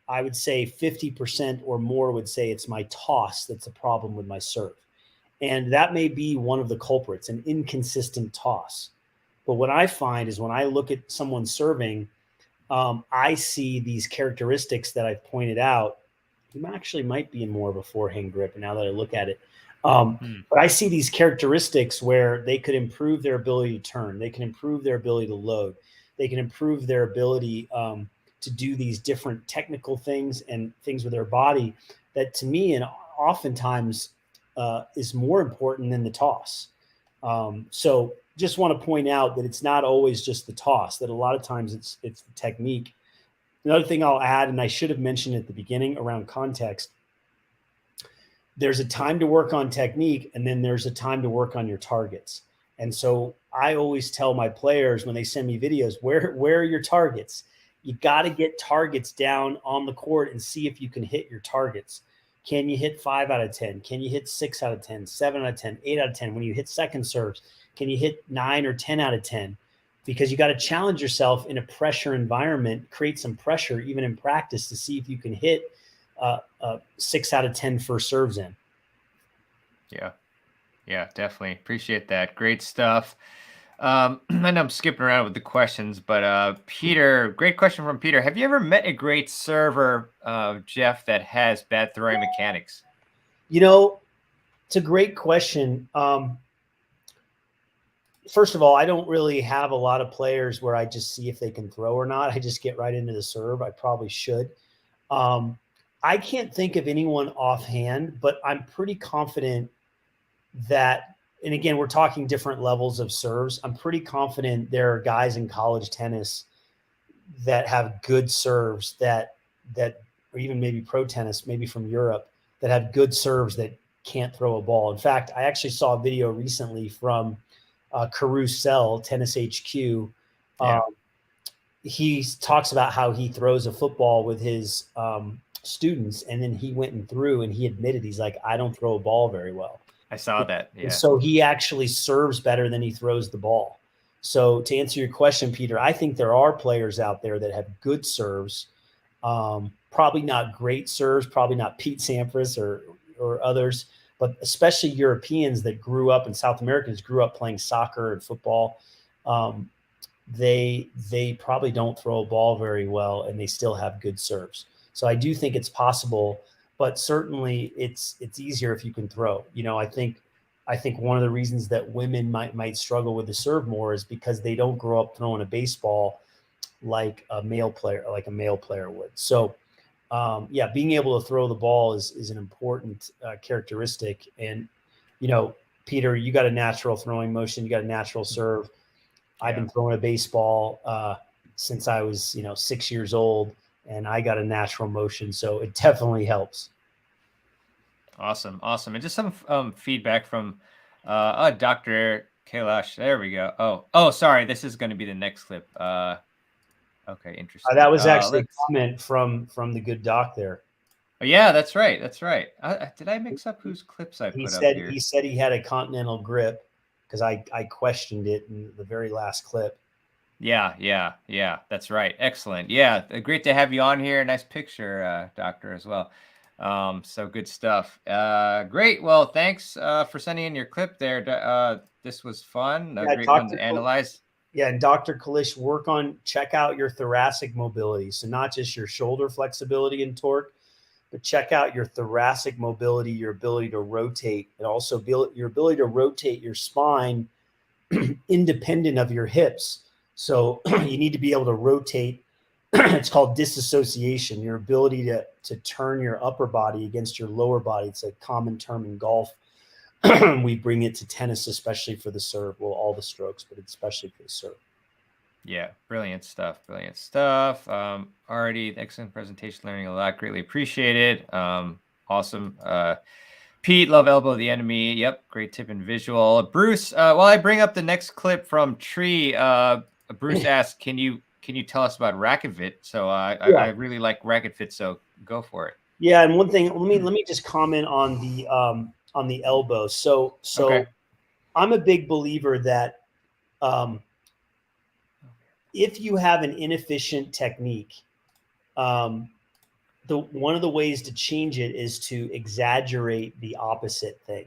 I would say 50% or more would say it's my toss that's a problem with my serve. And that may be one of the culprits, an inconsistent toss. But what I find is when I look at someone serving, I see these characteristics that I've pointed out. You actually might be in more of a forehand grip now that I look at it. But I see these characteristics where they could improve their ability to turn. They can improve their ability to load. They can improve their ability to do these different technical things and things with their body that, to me, and oftentimes is more important than the toss. So just want to point out that it's not always just the toss, that a lot of times it's the technique. Another thing I'll add, and I should have mentioned at the beginning around context, there's a time to work on technique, and then there's a time to work on your targets. And so I always tell my players when they send me videos, where are your targets? You got to get targets down on the court and see if you can hit your targets. Can you hit 5 out of 10? Can you hit 6 out of 10, 7 out of 10, 8 out of 10? When you hit second serves, can you hit 9 or 10 out of 10? Because you got to challenge yourself in a pressure environment, create some pressure even in practice to see if you can hit 6 out of 10 first serves in. Yeah, definitely. Appreciate that. Great stuff. I know I'm skipping around with the questions, but Peter, great question from Peter. Have you ever met a great server, Jeff, that has bad throwing mechanics? It's a great question. First of all, I don't really have a lot of players where I just see if they can throw or not. I just get right into the serve. I probably should. I can't think of anyone offhand, but I'm pretty confident that, and again, we're talking different levels of serves. I'm pretty confident there are guys in college tennis that have good serves that, or even maybe pro tennis, maybe from Europe, that have good serves that can't throw a ball. In fact, I actually saw a video recently from Carousel, Tennis HQ. He talks about how he throws a football with his students, and then he went and threw, and he admitted, he's like, I don't throw a ball very well. I saw that. Yeah. And so he actually serves better than he throws the ball. So to answer your question, Peter, I think there are players out there that have good serves, probably not great serves, probably not Pete Sampras or others, but especially Europeans that grew up, and South Americans grew up playing soccer and football. They probably don't throw a ball very well, and they still have good serves. So I do think it's possible, but certainly it's easier if you can throw. I think I think one of the reasons that women might struggle with the serve more is because they don't grow up throwing a baseball like a male player would. So yeah, being able to throw the ball is an important characteristic. And, Peter, you got a natural throwing motion, you got a natural serve. I've been throwing a baseball since I was, 6 years old, and I got a natural motion. So it definitely helps. Awesome. And just some feedback from Dr. Kailash. There we go. Oh, sorry. This is going to be the next clip. Okay, interesting. That was actually a comment from the good doc there. Oh, yeah, that's right. Did I mix up whose clips I put up here? He said he had a Continental Grip, because I questioned it in the very last clip. Yeah. That's right. Excellent. Yeah, great to have you on here. Nice picture, Doctor, as well. So good stuff. Great. Well, thanks for sending in your clip there. This was fun. A great one to analyze. Yeah, and Dr. Kalish, check out your thoracic mobility. So not just your shoulder flexibility and torque, but check out your thoracic mobility, your ability to rotate, and also your ability to rotate your spine independent of your hips. So you need to be able to rotate. It's called disassociation, your ability to turn your upper body against your lower body. It's a common term in golf. We bring it to tennis, especially for the serve. Well, all the strokes, but especially for the serve. Yeah, brilliant stuff. Already excellent presentation, learning a lot. Greatly appreciated. Awesome. Pete, love elbow the enemy. Yep, great tip and visual. Bruce, while I bring up the next clip from Tree, Bruce asked, "Can you tell us about Racket Fit?" So I really like Racket Fit, so go for it. Yeah, and one thing, let me just comment on the elbow. So okay. I'm a big believer that if you have an inefficient technique, one of the ways to change it is to exaggerate the opposite thing.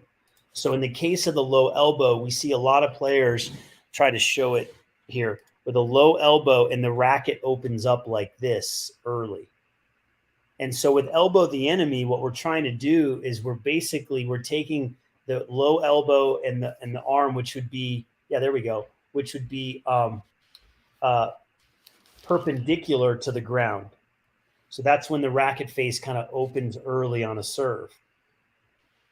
So in the case of the low elbow, we see a lot of players try to show it here with a low elbow, and the racket opens up like this early. And so with elbow the enemy, what we're trying to do is we're taking the low elbow and the arm, which would be, which would be perpendicular to the ground. So that's when the racket face kind of opens early on a serve.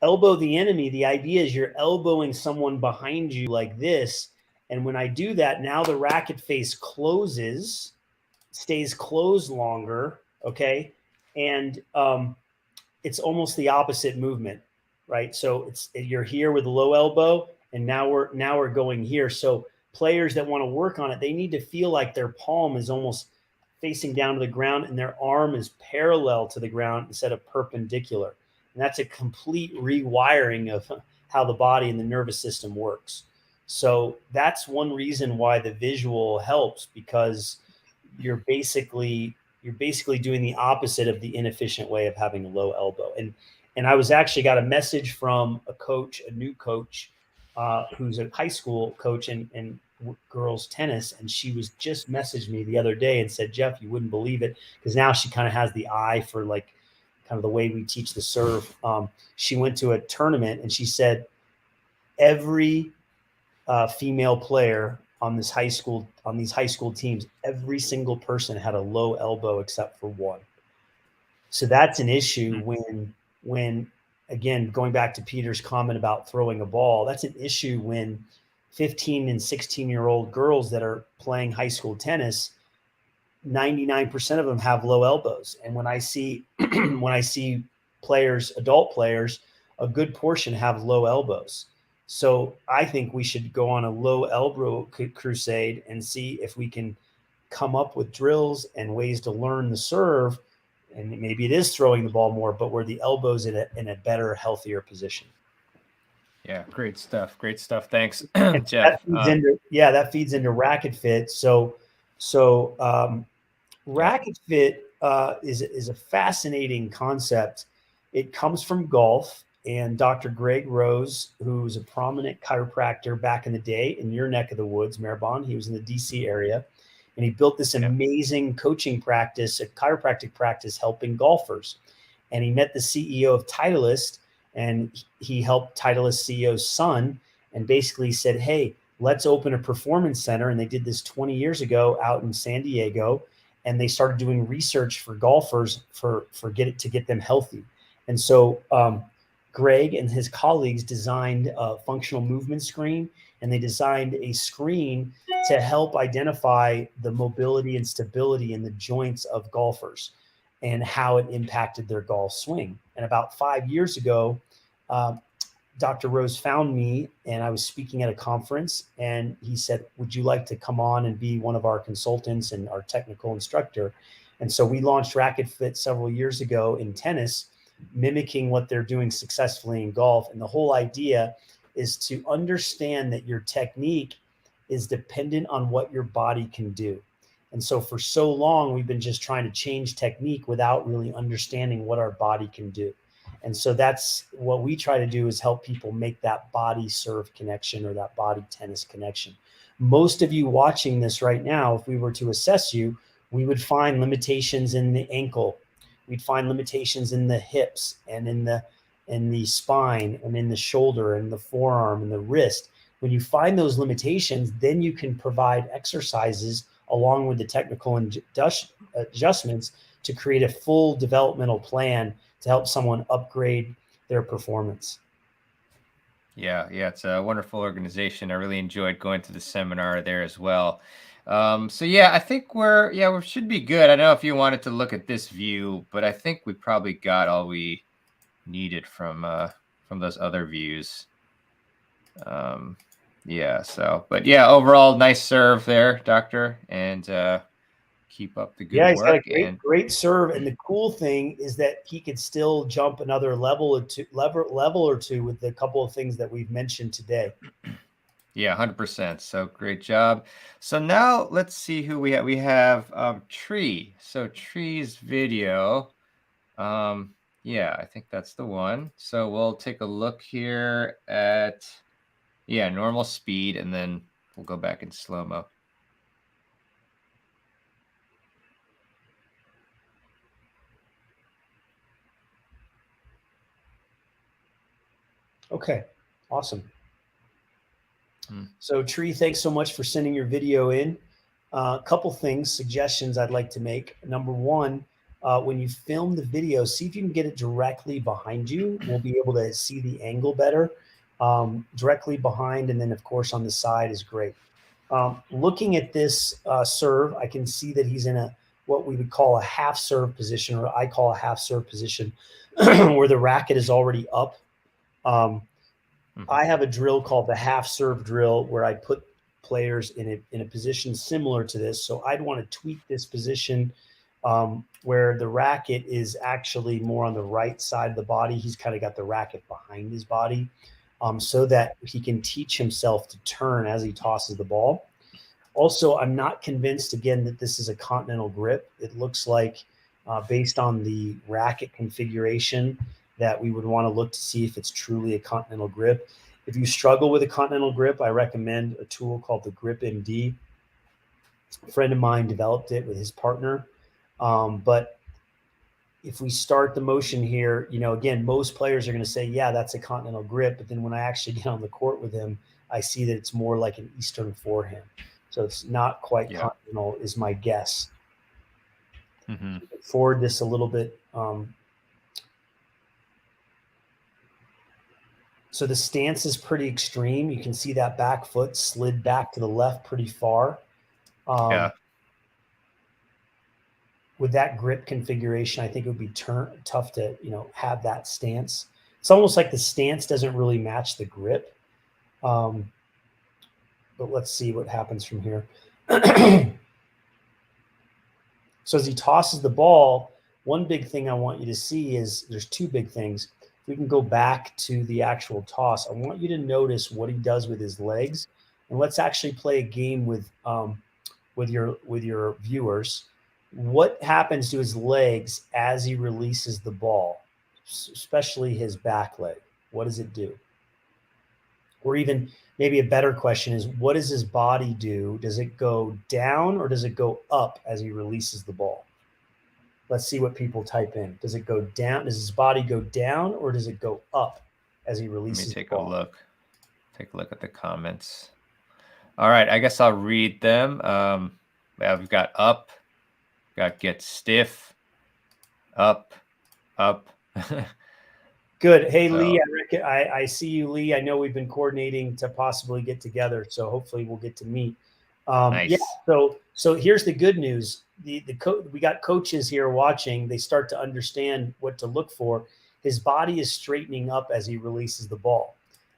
Elbow the enemy, the idea is you're elbowing someone behind you like this. And when I do that, now the racket face stays closed longer, okay? And it's almost the opposite movement, right? So you're here with the low elbow, and now we're going here. So players that want to work on it, they need to feel like their palm is almost facing down to the ground and their arm is parallel to the ground instead of perpendicular. And that's a complete rewiring of how the body and the nervous system works. So that's one reason why the visual helps, because you're basically doing the opposite of the inefficient way of having a low elbow. And I was actually got a message from a new coach, who's a high school coach in girls tennis. And she was just messaged me the other day and said, "Jeff, you wouldn't believe it." Because now she kind of has the eye for like kind of the way we teach the serve. She went to a tournament and she said every female player on these high school teams, every single person had a low elbow except for one. So that's an issue when again, going back to Peter's comment about throwing a ball, that's an issue when 15 and 16-year-old girls that are playing high school tennis, 99% of them have low elbows. And when I see players, adult players, a good portion have low elbows. So I think we should go on a low elbow crusade and see if we can come up with drills and ways to learn the serve. And maybe it is throwing the ball more, but where the elbow's in a better, healthier position. Yeah, great stuff. Thanks, Jeff. That feeds into Racket Fit. So Racket Fit is a fascinating concept. It comes from golf, and Dr. Greg Rose, who's a prominent chiropractor back in the day in your neck of the woods, Maribon, he was in the DC area, and he built this amazing coaching practice, a chiropractic practice helping golfers. And he met the CEO of Titleist, and he helped Titleist CEO's son and basically said, hey, let's open a performance center. And they did this 20 years ago out in San Diego, and they started doing research for golfers to get them healthy. And so Greg and his colleagues designed a functional movement screen, and they designed a screen to help identify the mobility and stability in the joints of golfers and how it impacted their golf swing. And about 5 years ago, Dr. Rose found me, and I was speaking at a conference, and he said, would you like to come on and be one of our consultants and our technical instructor? And so we launched Racket Fit several years ago in tennis, mimicking what they're doing successfully in golf. And the whole idea is to understand that your technique is dependent on what your body can do. And so for so long, we've been just trying to change technique without really understanding what our body can do. And so that's what we try to do, is help people make that body serve connection, or that body tennis connection. Most of you watching this right now, if we were to assess you, we would find limitations in the ankle. We'd find limitations in the hips and in the spine and in the shoulder and the forearm and the wrist. When you find those limitations, then you can provide exercises along with the technical adjustments to create a full developmental plan to help someone upgrade their performance. Yeah, it's a wonderful organization. I really enjoyed going to the seminar there as well. So yeah, I think we should be good. I don't know if you wanted to look at this view, but I think we probably got all we needed from those other views. But yeah, overall nice serve there, Doctor, and keep up the good work. Yeah, he's got a great serve, and the cool thing is that he could still jump another level or two with a couple of things that we've mentioned today. Yeah, 100%. So great job. So now let's see who we have. We have Tree. So Tree's video. Yeah, I think that's the one. So we'll take a look here at normal speed, and then we'll go back in slow-mo. Okay, awesome. So Tree, thanks so much for sending your video in. A couple things, suggestions I'd like to make. Number one, when you film the video, see if you can get it directly behind you. We'll be able to see the angle better. Directly behind, and then of course on the side is great. Looking at this serve, I can see that he's in what we would call a half serve position, or I call a half serve position, where the racket is already up. I have a drill called the half serve drill, where I put players in a position similar to this. So I'd want to tweak this position where the racket is actually more on the right side of the body. He's kind of got the racket behind his body, so that he can teach himself to turn as he tosses the ball. Also, I'm not convinced, again, that this is a Continental Grip. It looks like, based on the racket configuration, that we would want to look to see if it's truly a Continental Grip. If you struggle with a Continental Grip, I recommend a tool called the Grip MD. A friend of mine developed it with his partner. But if we start the motion here, again, most players are going to say, yeah, that's a Continental Grip. But then when I actually get on the court with him, I see that it's more like an Eastern forehand. So it's not quite Continental, is my guess. Forward this a little bit. So the stance is pretty extreme. You can see that back foot slid back to the left pretty far. With that grip configuration, I think it would be tough to, have that stance. It's almost like the stance doesn't really match the grip. But let's see what happens from here. So as he tosses the ball, one big thing I want you to see is there's two big things. If we can go back to the actual toss, I want you to notice what he does with his legs. And let's actually play a game with your viewers. What happens to his legs as he releases the ball, especially his back leg? What does it do? Or even maybe a better question is, what does his body do? Does it go down or does it go up as he releases the ball? Let's see what people type in. Does it go down? Does his body go down, or does it go up as he Let me releases the take a ball? look. Take a look at the comments. All right, I guess I'll read them. Yeah, we've got up, got get stiff, up, up. Good. Hey, So, Lee, I see you, Lee. I know we've been coordinating to possibly get together, so hopefully we'll get to meet. Yeah. nice. So here's the good news. We got coaches here watching. They start to understand what to look for. His body is straightening up as he releases the ball.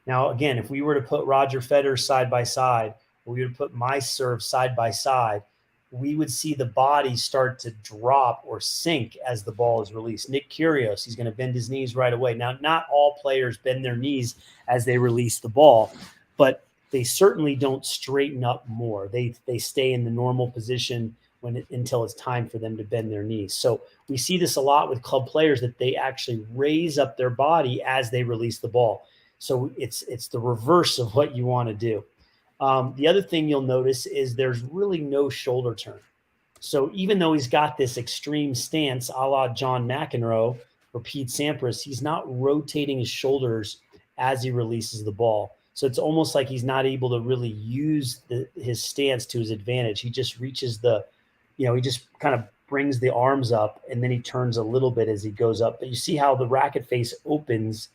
Now, again, if we were to put Roger Federer side by side, or we would put my serve side by side, we would see the body start to drop or sink as the ball is released. Nick Kyrgios, he's going to bend his knees right away. Now, not all players bend their knees as they release the ball, but they certainly don't straighten up more. They stay in the normal position until it's time for them to bend their knees. So we see this a lot with club players, that they actually raise up their body as they release the ball. So it's the reverse of what you want to do. The other thing you'll notice is there's really no shoulder turn. So even though he's got this extreme stance, a la John McEnroe or Pete Sampras, he's not rotating his shoulders as he releases the ball. So it's almost like he's not able to really use his stance to his advantage. He just reaches he just kind of brings the arms up, and then he turns a little bit as he goes up. But you see how the racket face opens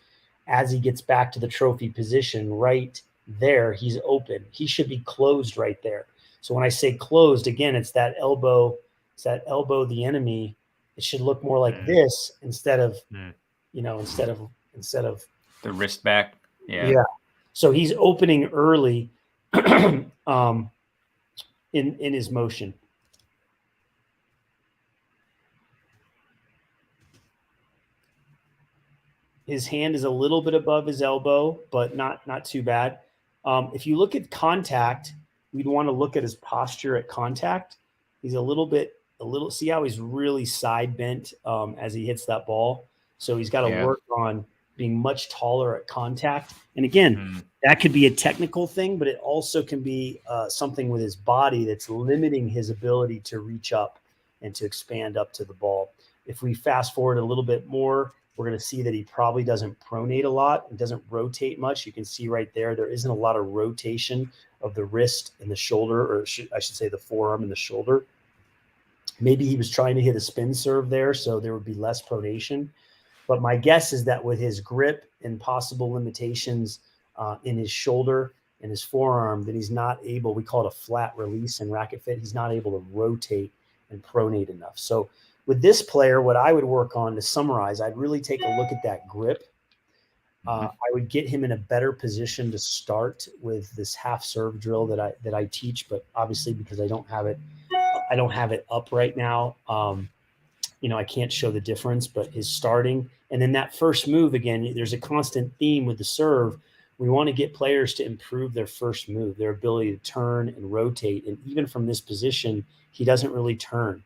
as he gets back to the trophy position right there. He's open. He should be closed right there. So when I say closed, again, it's that elbow, the enemy. It should look more like this instead of, instead of The wrist back. yeah. So he's opening early in his motion. His hand is a little bit above his elbow, but not too bad. If you look at contact, we'd want to look at his posture at contact. He's see how he's really side bent as he hits that ball. So he's got to work on being much taller at contact. And again, that could be a technical thing, but it also can be something with his body that's limiting his ability to reach up and to expand up to the ball. If we fast forward a little bit more, we're going to see that he probably doesn't pronate a lot and doesn't rotate much. You can see right there isn't a lot of rotation of the wrist and the shoulder, or I should say the forearm and the shoulder. Maybe he was trying to hit a spin serve there, so there would be less pronation. But my guess is that with his grip and possible limitations in his shoulder and his forearm, that he's not able, we call it a flat release in racket fit, he's not able to rotate and pronate enough. So with this player, what I would work on, to summarize, I'd really take a look at that grip. I would get him in a better position to start with this half serve drill that I teach, but obviously because I don't have it up right now. I can't show the difference, but his starting and then that first move, again, there's a constant theme with the serve. We want to get players to improve their first move, their ability to turn and rotate. And even from this position, he doesn't really turn.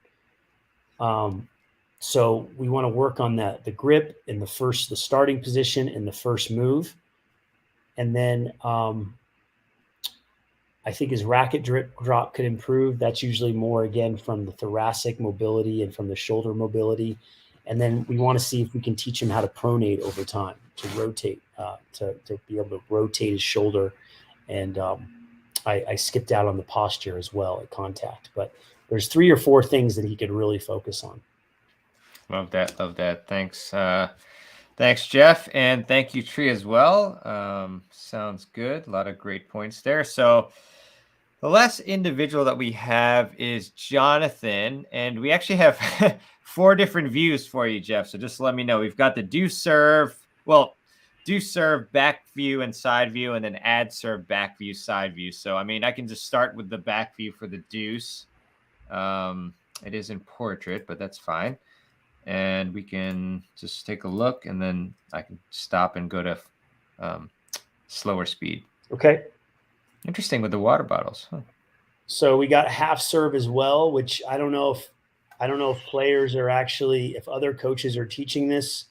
So we want to work on the grip in the starting position and the first move. And then I think his racket drop could improve. That's usually more, again, from the thoracic mobility and from the shoulder mobility. And then we want to see if we can teach him how to pronate over time, to rotate, to be able to rotate his shoulder. And I skipped out on the posture as well at contact. But there's 3 or 4 things that he could really focus on. Love that. Love that. Thanks. Thanks, Jeff. And thank you, Tree, as well. Sounds good. A lot of great points there. So the last individual that we have is Jonathan, and we actually have 4 different views for you, Jeff. So just let me know. We've got the deuce serve, back view and side view, and then add serve, back view, side view. So, I mean, I can just start with the back view for the deuce. It is in portrait, but that's fine. And we can just take a look, and then I can stop and go to slower speed. Okay. Interesting with the water bottles. Huh. So we got half serve as well, which I don't know if players are actually, if other coaches are teaching this,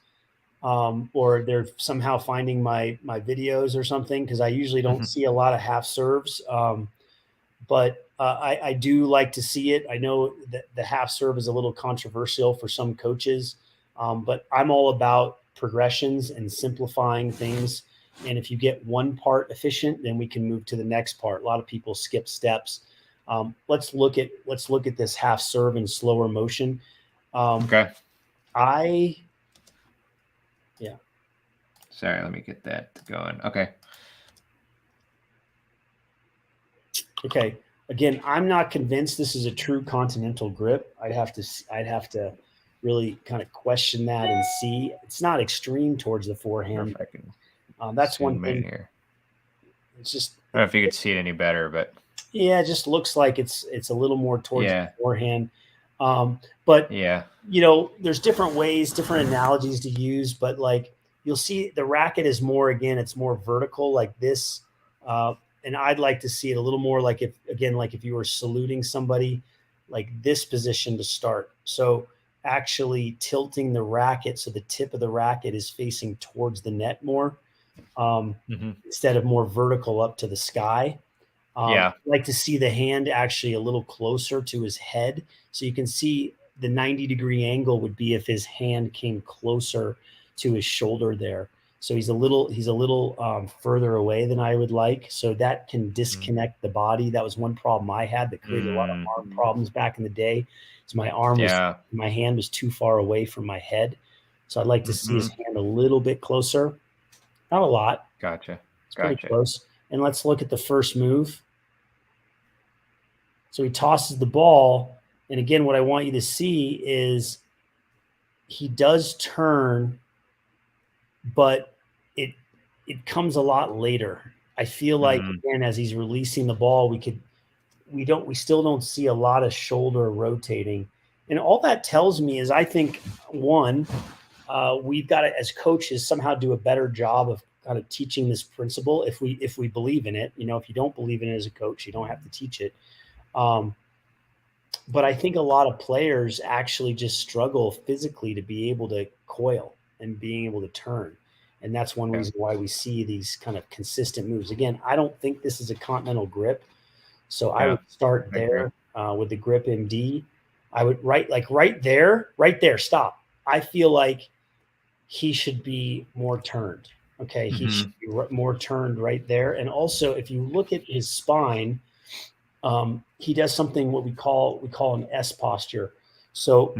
or they're somehow finding my videos or something, because I usually don't see a lot of half serves. But I do like to see it. I know that the half serve is a little controversial for some coaches, but I'm all about progressions and simplifying things. And if you get one part efficient, then we can move to the next part. A lot of people skip steps. Let's look at this half serve in slower motion. Okay. Yeah. Sorry, let me get that going. Okay. Okay. Again, I'm not convinced this is a true continental grip. I'd have to really kind of question that and see. It's not extreme towards the forehand. If I can That's one zoom in thing. here. It's just, I don't know if you could see it any better, but yeah, it just looks like it's a little more towards yeah, the forehand. But yeah. there's different ways, different analogies to use, but like you'll see the racket is more, again, it's more vertical like this. And I'd like to see it a little more like if you were saluting somebody, like this position to start. So actually tilting the racket so the tip of the racket is facing towards the net more, instead of more vertical up to the sky. Yeah. I'd like to see the hand actually a little closer to his head. So you can see the 90-degree angle would be if his hand came closer to his shoulder there. So he's a little further away than I would like. So that can disconnect the body. That was one problem I had that created a lot of arm problems back in the day. So my hand was too far away from my head. So I'd like to see his hand a little bit closer. Not a lot. Gotcha. It's pretty close. And let's look at the first move. So he tosses the ball. And again, what I want you to see is he does turn, but it comes a lot later. I feel like, again, as he's releasing the ball, we still don't see a lot of shoulder rotating. And all that tells me is, I think, one, we've got to, as coaches, somehow do a better job of kind of teaching this principle. If we believe in it, if you don't believe in it as a coach, you don't have to teach it. But I think a lot of players actually just struggle physically to be able to coil and being able to turn. And that's one reason why we see these kind of consistent moves. Again, I don't think this is a continental grip. So I would start there with the grip MD. I would right there, stop. I feel like he should be more turned. Okay. He should be more turned right there. And also, if you look at his spine, he does something what we call an S posture. So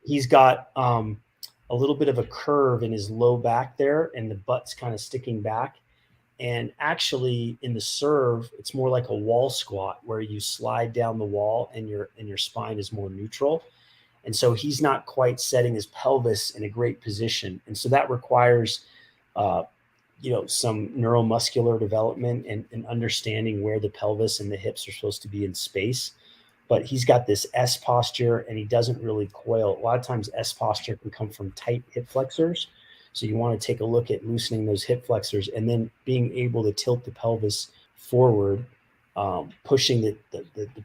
he's got a little bit of a curve in his low back there, and the butt's kind of sticking back. And actually, in the serve, it's more like a wall squat where you slide down the wall and your spine is more neutral. And so he's not quite setting his pelvis in a great position, and so that requires some neuromuscular development and understanding where the pelvis and the hips are supposed to be in space. But he's got this S posture and he doesn't really coil. A lot of times S posture can come from tight hip flexors. So you want to take a look at loosening those hip flexors and then being able to tilt the pelvis forward, pushing the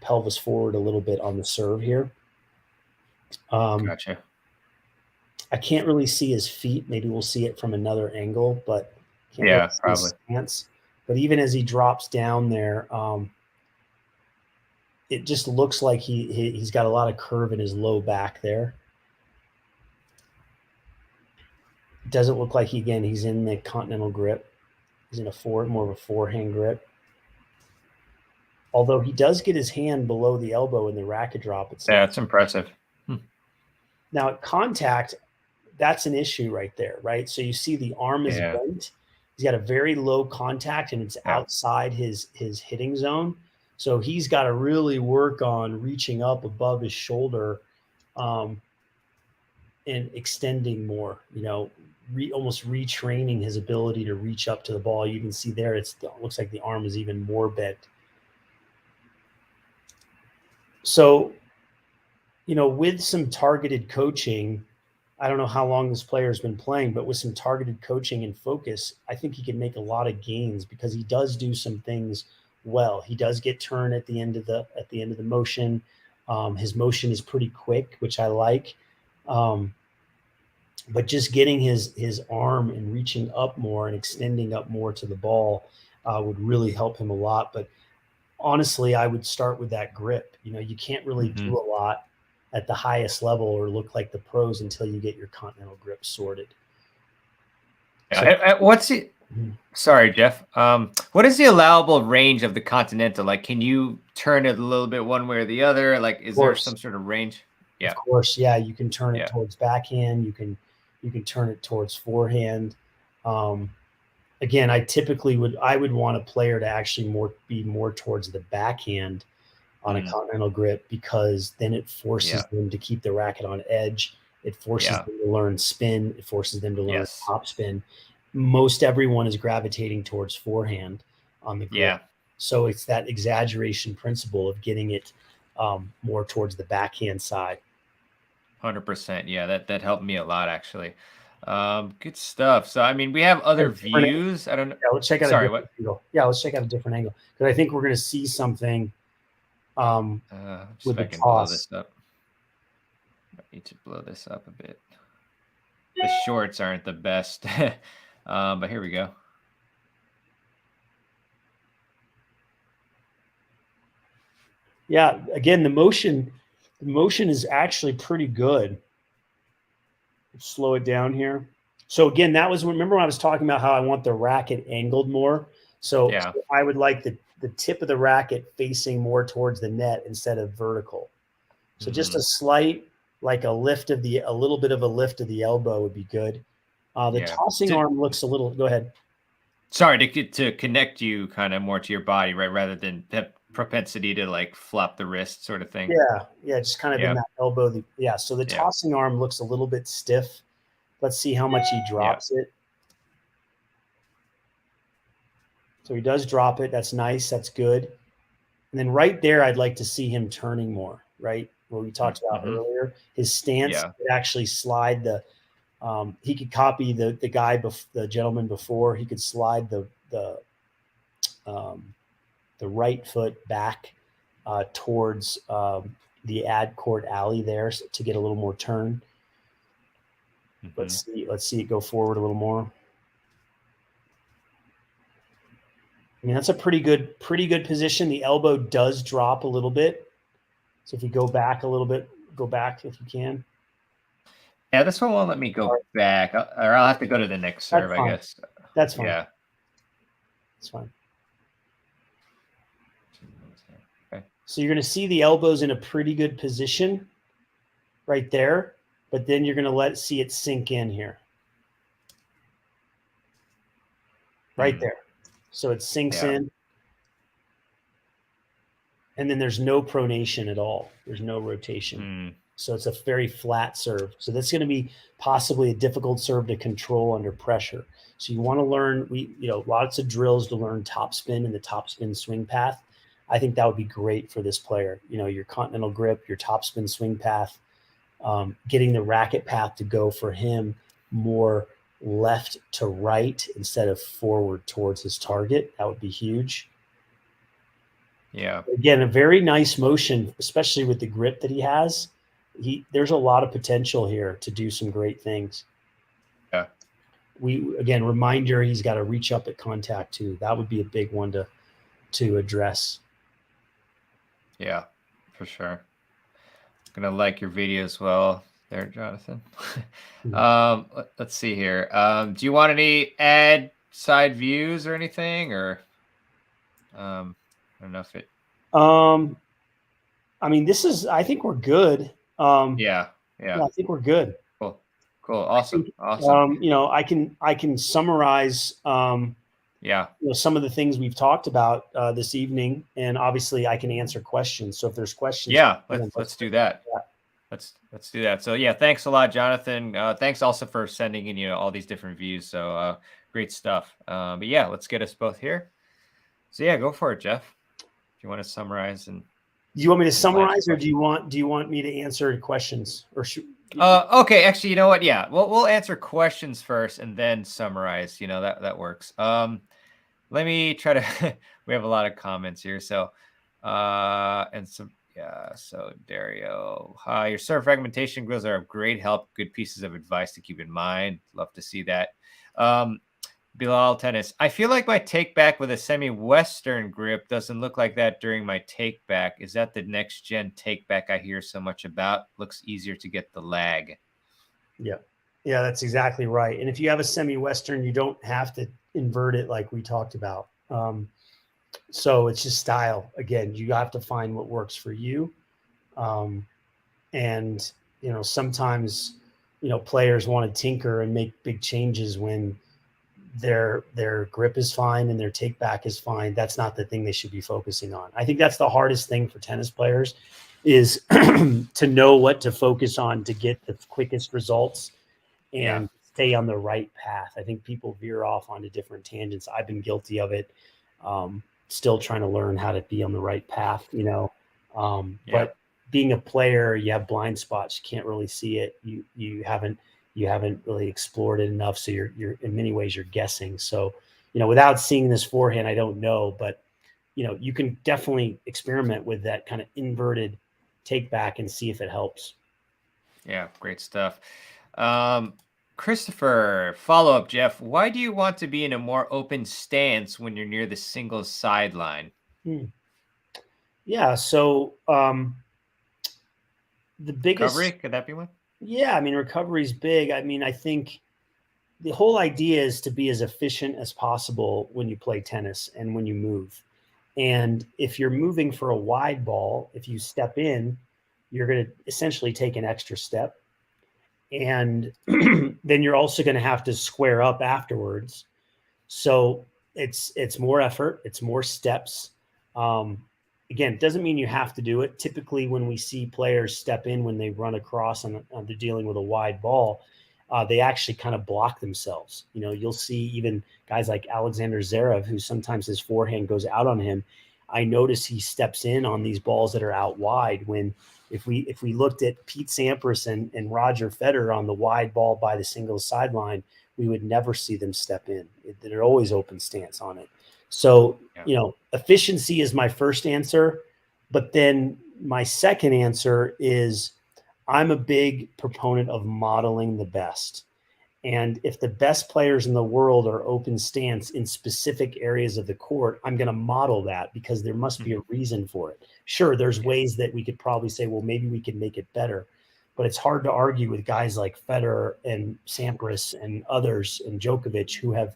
pelvis forward a little bit on the serve here. Gotcha. I can't really see his feet. Maybe we'll see it from another angle, but can't really see probably his stance. But even as he drops down there, it just looks like he's got a lot of curve in his low back there. It doesn't look like he's in the continental grip. He's in more of a forehand grip. Although he does get his hand below the elbow in the racket drop. That's impressive. Now at contact, that's an issue right there, right? So you see the arm is bent. He's got a very low contact and it's outside his hitting zone. So he's got to really work on reaching up above his shoulder and extending more, almost retraining his ability to reach up to the ball. You can see there, it looks like the arm is even more bent. So, with some targeted coaching, I don't know how long this player has been playing, but with some targeted coaching and focus, I think he can make a lot of gains because he does do some things well. He does get turned at the end of the motion. His motion is pretty quick, which I like. But just getting his arm and reaching up more and extending up more to the ball would really help him a lot. But honestly, I would start with that grip. You can't really do a lot at the highest level or look like the pros until you get your Continental Grip sorted. Yeah. What's the Sorry, Jeff. What is the allowable range of the Continental? Like, can you turn it a little bit one way or the other? Like, is there some sort of range? Of Yeah. course, yeah, you can turn it Yeah. towards backhand. You can turn it towards forehand. Again, I would want a player to actually be more towards the backhand on a Continental Grip, because then it forces them to keep the racket on edge. It forces them to learn spin. It forces them to learn top spin. Most everyone is gravitating towards forehand on the grip. Yeah. So it's that exaggeration principle of getting it more towards the backhand side. 100%. Yeah, that helped me a lot, actually. Good stuff. So, I mean, we have other views. I don't know. Yeah, let's check out Sorry, a different what? angle. Yeah, let's check out a different angle, because I think we're going to see something with the If I can blow toss. this up. I need to blow this up a bit. The shorts aren't the best, but here we go. Yeah, again, the motion is actually pretty good. Let's slow it down here. So again, remember when I was talking about how I want the racket angled more? So I would like the tip of the racket facing more towards the net instead of vertical. So just a slight, like a little bit of a lift of the elbow would be good. The tossing arm looks a little, go ahead. Sorry, to connect you kind of more to your body, right? Rather than that propensity to like flop the wrist sort of thing. Yeah, just kind of in that elbow. So the tossing arm looks a little bit stiff. Let's see how much he drops it. So he does drop it. That's nice. That's good. And then right there, I'd like to see him turning more, right? What we talked about earlier. His stance could actually slide he could copy the gentleman before. He could slide the right foot back towards the ad court alley there to get a little more turn. Let's see it go forward a little more. I mean, that's a pretty good position. The elbow does drop a little bit. So if you go back a little bit, go back if you can. Yeah, this one won't let me go back, or I'll have to go to the next serve, I guess. That's fine. Yeah. That's fine. Okay. So you're going to see the elbows in a pretty good position right there, but then you're going to see it sink in here. Right there. So it sinks in. And then there's no pronation at all. There's no rotation. So it's a very flat serve. So that's going to be possibly a difficult serve to control under pressure. So you want to learn, lots of drills to learn top spin and the top spin swing path. I think that would be great for this player. Your Continental Grip, your top spin swing path, getting the racket path to go for him more left to right instead of forward towards his target. That would be huge. Yeah. Again, a very nice motion, especially with the grip that he has. There's a lot of potential here to do some great things. Yeah. Reminder, he's got to reach up at contact too. That would be a big one to address. Yeah, for sure. Gonna like your video as well there, Jonathan. Let's see here. Do you want any ad side views or anything, or I don't know if it. I mean, I think we're good. Yeah, I think we're good. Cool, awesome. I can summarize. Some of the things we've talked about this evening, and obviously I can answer questions. So if there's questions, let's do that. Let's do that. So yeah, thanks a lot, Jonathan. Thanks also for sending in all these different views. So great stuff. But yeah, let's get us both here. So yeah, go for it, Jeff. If you want to summarize and. Do you want me to summarize, or do you want me to answer questions, or okay, actually, you know what? Yeah, we'll answer questions first and then summarize. That works. Let me try to. We have a lot of comments here, so and some. Yeah, so Dario, your serve fragmentation drills are of great help. Good pieces of advice to keep in mind. Love to see that. Bilal Tennis. I feel like my take back with a semi-Western grip doesn't look like that during my take back. Is that the next gen take back I hear so much about? Looks easier to get the lag. Yeah. Yeah, that's exactly right. And if you have a semi-Western, you don't have to invert it like we talked about. So it's just style. Again, you have to find what works for you. Um, and, sometimes, players want to tinker and make big changes when their grip is fine and their take back is fine. That's not the thing they should be focusing on. I think that's the hardest thing for tennis players is to know what to focus on to get the quickest results and stay on the right path. I think people veer off onto different tangents. I've been guilty of it. Still trying to learn how to be on the right path, but being a player, you have blind spots. You can't really see it. You haven't really explored it enough. So you're in many ways you're guessing. So, without seeing this forehand, I don't know, but you can definitely experiment with that kind of inverted take back and see if it helps. Yeah, great stuff. Christopher, follow up, Jeff. Why do you want to be in a more open stance when you're near the singles sideline? Yeah. So the biggest Recovery, could that be one? Yeah, I mean, recovery is big. I mean, I think the whole idea is to be as efficient as possible when you play tennis and when you move. And if you're moving for a wide ball, if you step in, you're going to essentially take an extra step. And then you're also going to have to square up afterwards. So it's more effort, it's more steps. Again, it doesn't mean you have to do it. Typically, when we see players step in when they run across and they're dealing with a wide ball, they actually kind of block themselves. You'll see even guys like Alexander Zverev, who sometimes his forehand goes out on him. I notice he steps in on these balls that are out wide. When if we looked at Pete Sampras and Roger Federer on the wide ball by the singles sideline, we would never see them step in. They're always open stance on it. So, efficiency is my first answer. But then my second answer is I'm a big proponent of modeling the best. And if the best players in the world are open stance in specific areas of the court, I'm going to model that because there must be a reason for it. Sure, there's ways that we could probably say, well, maybe we could make it better. But it's hard to argue with guys like Federer and Sampras and others and Djokovic who have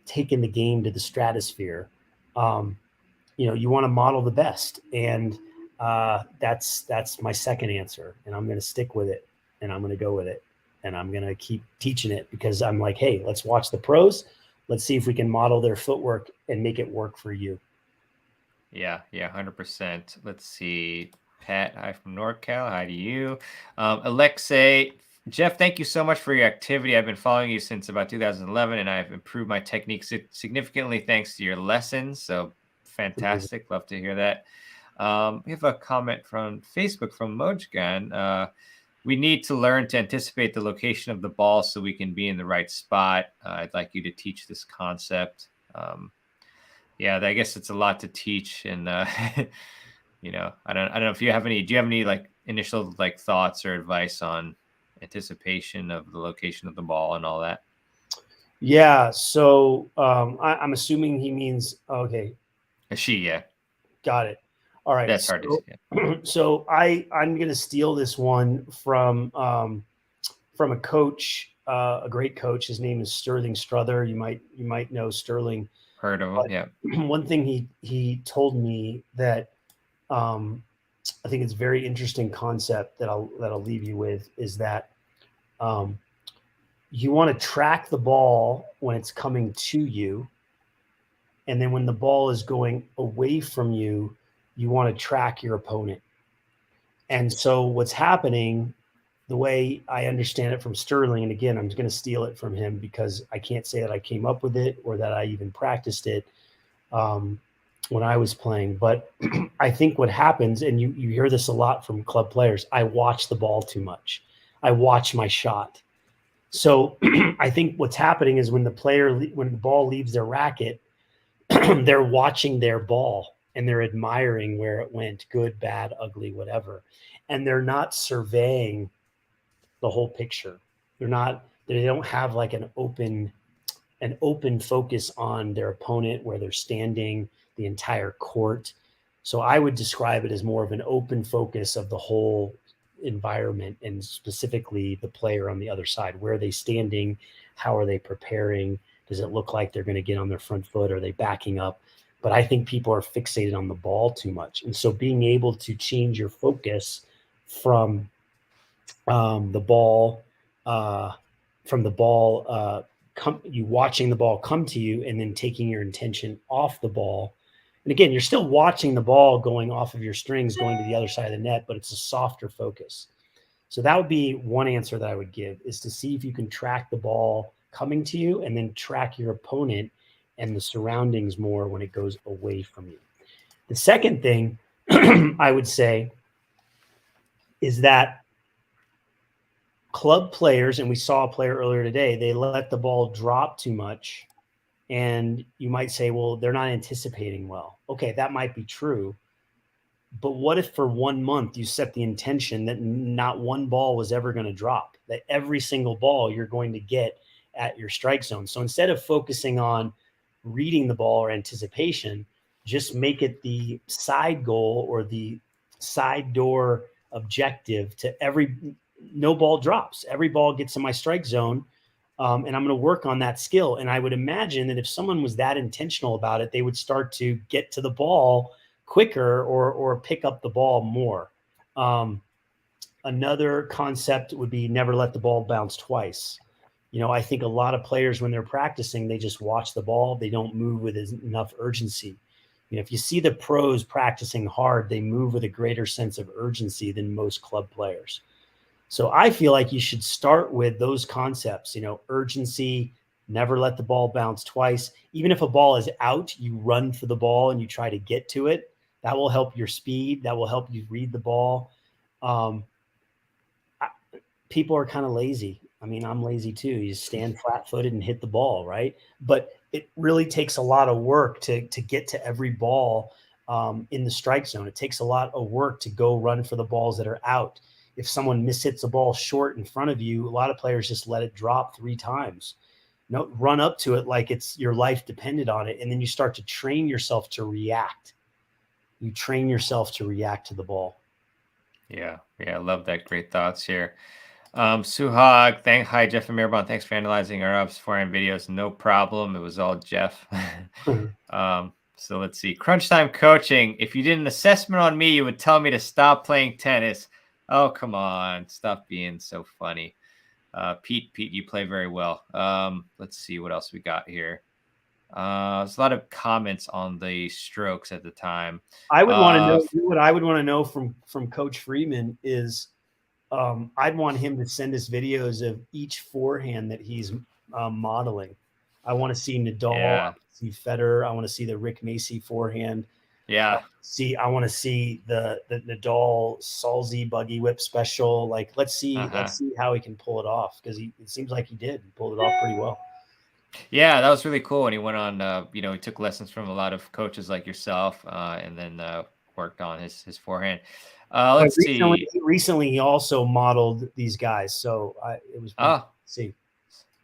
taken the game to the stratosphere. You want to model the best. And that's my second answer. And I'm going to stick with it. And I'm going to go with it. And I'm going to keep teaching it because I'm like, hey, let's watch the pros. Let's see if we can model their footwork and make it work for you. Yeah, 100%. Let's see. Pat, hi from NorCal. Hi to you. Alexei, Jeff, thank you so much for your activity. I've been following you since about 2011, and I've improved my technique significantly thanks to your lessons. So fantastic. Love to hear that. We have a comment from Facebook from Mojgan. We need to learn to anticipate the location of the ball so we can be in the right spot. I'd like you to teach this concept. I guess it's a lot to teach, and I don't know if you have any. Do you have any like initial like thoughts or advice on anticipation of the location of the ball and all that? Yeah. So I'm assuming he means okay. Yeah. Got it. All right. That's hard to see. Yeah. So I'm going to steal this one from a coach, a great coach. His name is Sterling Struther. You might know Sterling. Heard of him, yeah. One thing he told me that I think it's a very interesting concept that I'll leave you with is that you want to track the ball when it's coming to you, and then when the ball is going away from you, you want to track your opponent. And so what's happening, the way I understand it from Sterling, and again, I'm going to steal it from him because I can't say that I came up with it or that I even practiced it when I was playing. But I think what happens, and you hear this a lot from club players, I watch the ball too much. I watch my shot. So I think what's happening is when the ball leaves their racket, they're watching their ball and they're admiring where it went, good, bad, ugly, whatever. And they're not surveying the whole picture. They don't have like an open an open focus on their opponent, where they're standing, the entire court. So I would describe it as more of an open focus of the whole environment, and specifically the player on the other side. Where are they standing? How are they preparing? Does it look like they're going to get on their front foot? Are they backing up? But I think people are fixated on the ball too much. And so being able to change your focus from the ball, you watching the ball come to you, and then taking your intention off the ball. And again, you're still watching the ball going off of your strings, going to the other side of the net, but it's a softer focus. So that would be one answer that I would give, is to see if you can track the ball coming to you, and then track your opponent and the surroundings more when it goes away from you. The second thing I would say is that club players, and we saw a player earlier today, they let the ball drop too much. And you might say, well, they're not anticipating well. Okay, that might be true. But what if for 1 month you set the intention that not one ball was ever going to drop, that every single ball you're going to get at your strike zone? So instead of focusing on reading the ball or anticipation, just make it the side goal or the side door objective to no ball drops. Every ball gets in my strike zone. And I'm going to work on that skill. And I would imagine that if someone was that intentional about it, they would start to get to the ball quicker, or pick up the ball more. Another concept would be never let the ball bounce twice. I think a lot of players, when they're practicing, they just watch the ball. They don't move with enough urgency. If you see the pros practicing hard, they move with a greater sense of urgency than most club players. So I feel like you should start with those concepts, urgency, never let the ball bounce twice. Even if a ball is out, you run for the ball and you try to get to it. That will help your speed. That will help you read the ball. People are kind of lazy. I mean, I'm lazy too. You stand flat-footed and hit the ball, right? But it really takes a lot of work to get to every ball in the strike zone. It takes a lot of work to go run for the balls that are out. If someone mishits a ball short in front of you, a lot of players just let it drop 3 times. Run up to it like it's your life depended on it, and then you start to train yourself to react. You train yourself to react to the ball. Yeah, I love that. Great thoughts here. Suhag, hi Jeff and Mirabon. Thanks for analyzing our ups forehand videos. No problem. It was all Jeff. So let's see. Crunch time coaching. If you did an assessment on me, you would tell me to stop playing tennis. Oh, come on. Stop being so funny. Pete, you play very well. Let's see what else we got here. There's a lot of comments on the strokes at the time. I would want to know what I would want to know from Coach Freeman is I'd want him to send us videos of each forehand that he's modeling. I want to see Nadal, I want to see Federer, I want to see the Rick Macci forehand. Yeah. I want to see the Nadal Salzy buggy whip special. Like, let's see how he can pull it off, because it seems like he pulled it off pretty well. Yeah, that was really cool. And he went on, he took lessons from a lot of coaches like yourself, and then worked on his forehand. Let's see. Recently, he also modeled these guys, so it was pretty cool to see.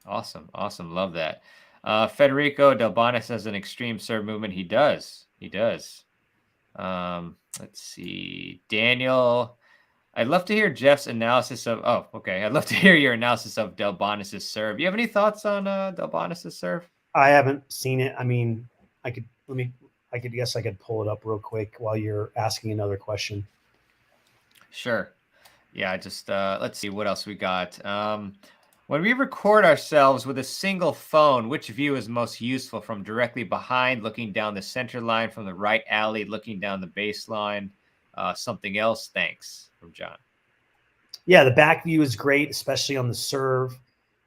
Awesome. Love that. Federico Delbonis has an extreme serve movement. He does. Let's see. Daniel, I'd love to hear Jeff's analysis of. Oh, okay. I'd love to hear your analysis of Delbonis' serve. You have any thoughts on Delbonis' serve? I haven't seen it. I mean, I could pull it up real quick while you're asking another question. Sure. Yeah, just let's see what else we got. When we record ourselves with a single phone, which view is most useful? From directly behind, looking down the center line, from the right alley, looking down the baseline? Something else? Thanks, from John. Yeah, the back view is great, especially on the serve,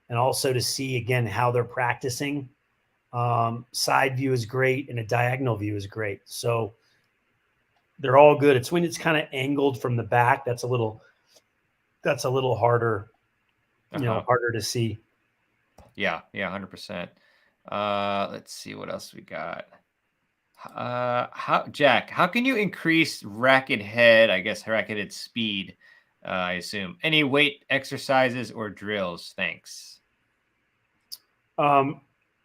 and also to see, again, how they're practicing. Side view is great, and a diagonal view is great. So they're all good. It's when it's kind of angled from the back that's a little harder, harder to see. Yeah, 100%. Let's see what else we got. How can you increase racket head speed? I assume any weight exercises or drills? Thanks.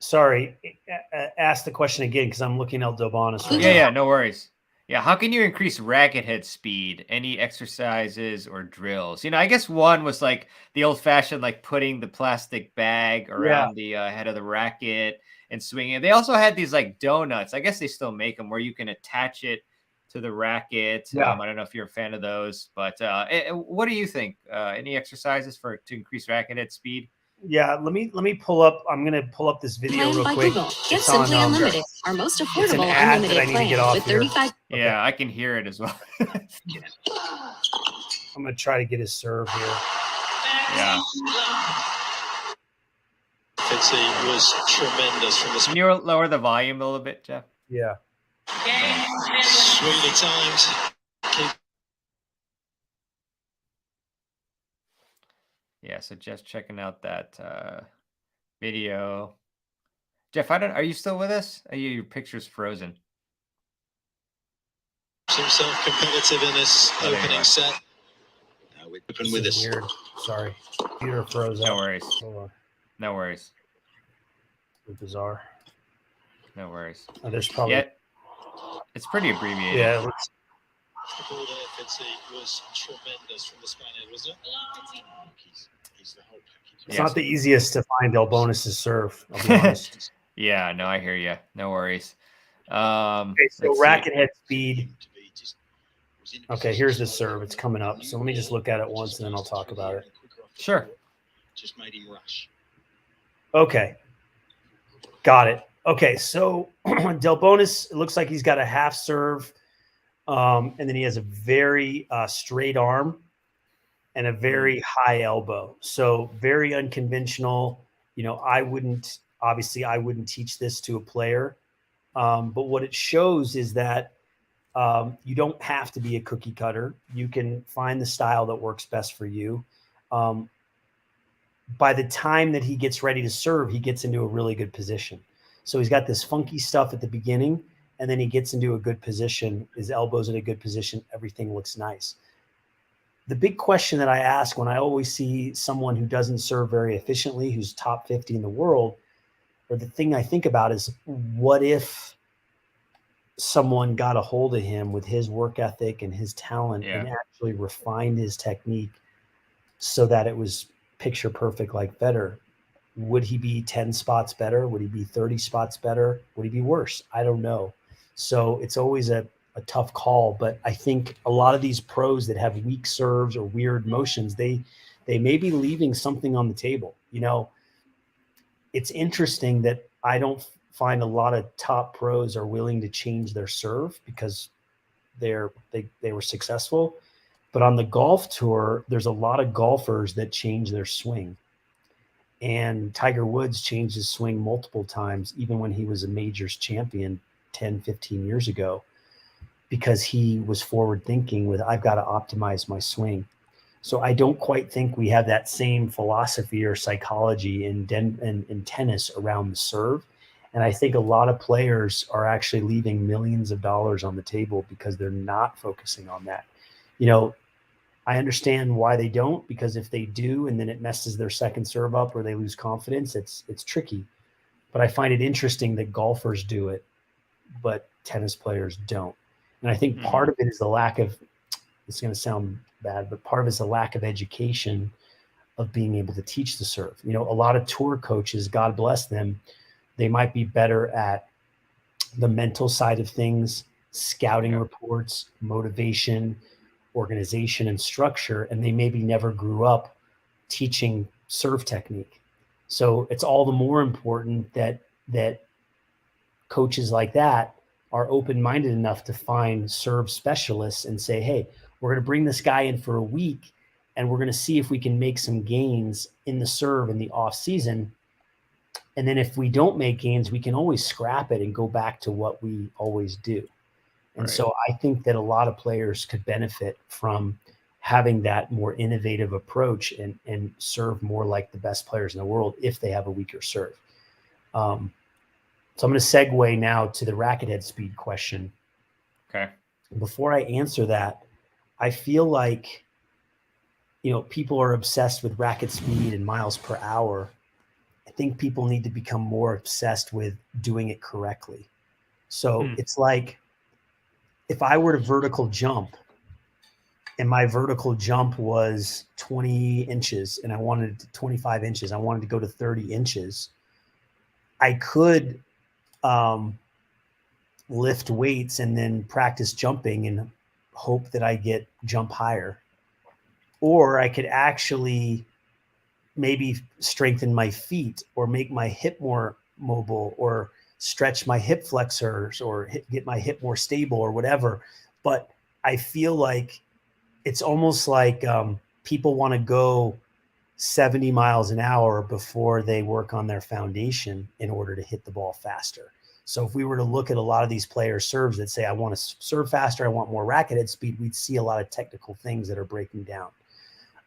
Sorry, ask the question again because I'm looking at Delbonis right Yeah, now. no worries. Yeah, how can you increase racket head speed? Any exercises or drills? I guess one was like the old-fashioned, like putting the plastic bag Yeah, around the head of the racket and swinging it. They also had these like donuts. I guess they still make them where you can attach it to the racket. yeah. I don't know if you're a fan of those, but what do you think? Any exercises to increase racket head speed? Yeah, let me pull up. I'm gonna pull up this video Planned real by quick. Google. Get It's on Simply Unlimited, our most it's an affordable ad that I unlimited need to plan get off with here. 35. Yeah, I can hear it as well. I'm gonna try to get his serve here. Yeah. Fitzy was tremendous from the Can you lower the volume a little bit, Jeff? Yeah. sweetly timed. Yeah, so just checking out that video. Jeff, are you still with us? Your picture's frozen. Himself competitive in this Oh, there you opening are. set. Now we're open with This us. is weird. Sorry, computer froze No up. worries. Hold on. No worries. Bizarre. No worries. There's probably Yeah, it's pretty abbreviated. yeah. Let's, The ball there, Fitzy, was tremendous from the Spaniard, wasn't it? He's the whole package. it's not the easiest to find Delbonis' serve. I'll be honest. Yeah, no, I hear you. No worries. Okay, so Let's see. racket head speed. Okay, here's the serve. It's coming up. So let me just look at it once and then I'll talk about it. Sure. Just made him rush. Okay. Got it. Okay, so Delbonis, it looks like he's got a half serve, and then he has a very straight arm and a very high elbow. So very unconventional. I wouldn't teach this to a player, but what it shows is that you don't have to be a cookie cutter. You can find the style that works best for you. By the time that he gets ready to serve, he gets into a really good position. So he's got this funky stuff at the beginning, and then he gets into a good position. His elbow's in a good position. Everything looks nice. The big question that I ask when I always see someone who doesn't serve very efficiently, who's top 50 in the world, or the thing I think about is, what if someone got a hold of him with his work ethic and his talent and actually refined his technique so that it was picture perfect like Federer? Would he be 10 spots better? Would he be 30 spots better? Would he be worse? I don't know. So it's always a tough call, but I think a lot of these pros that have weak serves or weird motions, they may be leaving something on the table. It's interesting that I don't find a lot of top pros are willing to change their serve because they were successful. But on the golf tour, there's a lot of golfers that change their swing. And Tiger Woods changed his swing multiple times, even when he was a majors champion 10, 15 years ago, because he was forward thinking with, I've got to optimize my swing. So I don't quite think we have that same philosophy or psychology in tennis around the serve. And I think a lot of players are actually leaving millions of dollars on the table because they're not focusing on that. I understand why they don't, because if they do and then it messes their second serve up or they lose confidence, it's tricky. But I find it interesting that golfers do it, but tennis players don't. And I think part of it is the lack of, it's going to sound bad, but part of it's the lack of education of being able to teach the serve. A lot of tour coaches, God bless them, they might be better at the mental side of things, scouting reports, motivation, organization, and structure, and they maybe never grew up teaching serve technique. So it's all the more important that coaches like that are open-minded enough to find serve specialists and say, hey, we're going to bring this guy in for a week and we're going to see if we can make some gains in the serve in the off season. And then if we don't make gains, we can always scrap it and go back to what we always do. And so I think that a lot of players could benefit from having that more innovative approach and serve more like the best players in the world if they have a weaker serve. So I'm going to segue now to the racket head speed question. Okay. Before I answer that, I feel like, people are obsessed with racket speed and miles per hour. think people need to become more obsessed with doing it correctly. So it's like, if I were to vertical jump and my vertical jump was 20 inches and I wanted 25 inches, I wanted to go to 30 inches, I could lift weights and then practice jumping and hope that I get jump higher. Or I could actually maybe strengthen my feet or make my hip more mobile or stretch my hip flexors or get my hip more stable or whatever. But I feel like it's almost like people want to go 70 miles an hour before they work on their foundation in order to hit the ball faster. So if we were to look at a lot of these players' serves that say, I want to serve faster, I want more racket head speed, we'd see a lot of technical things that are breaking down.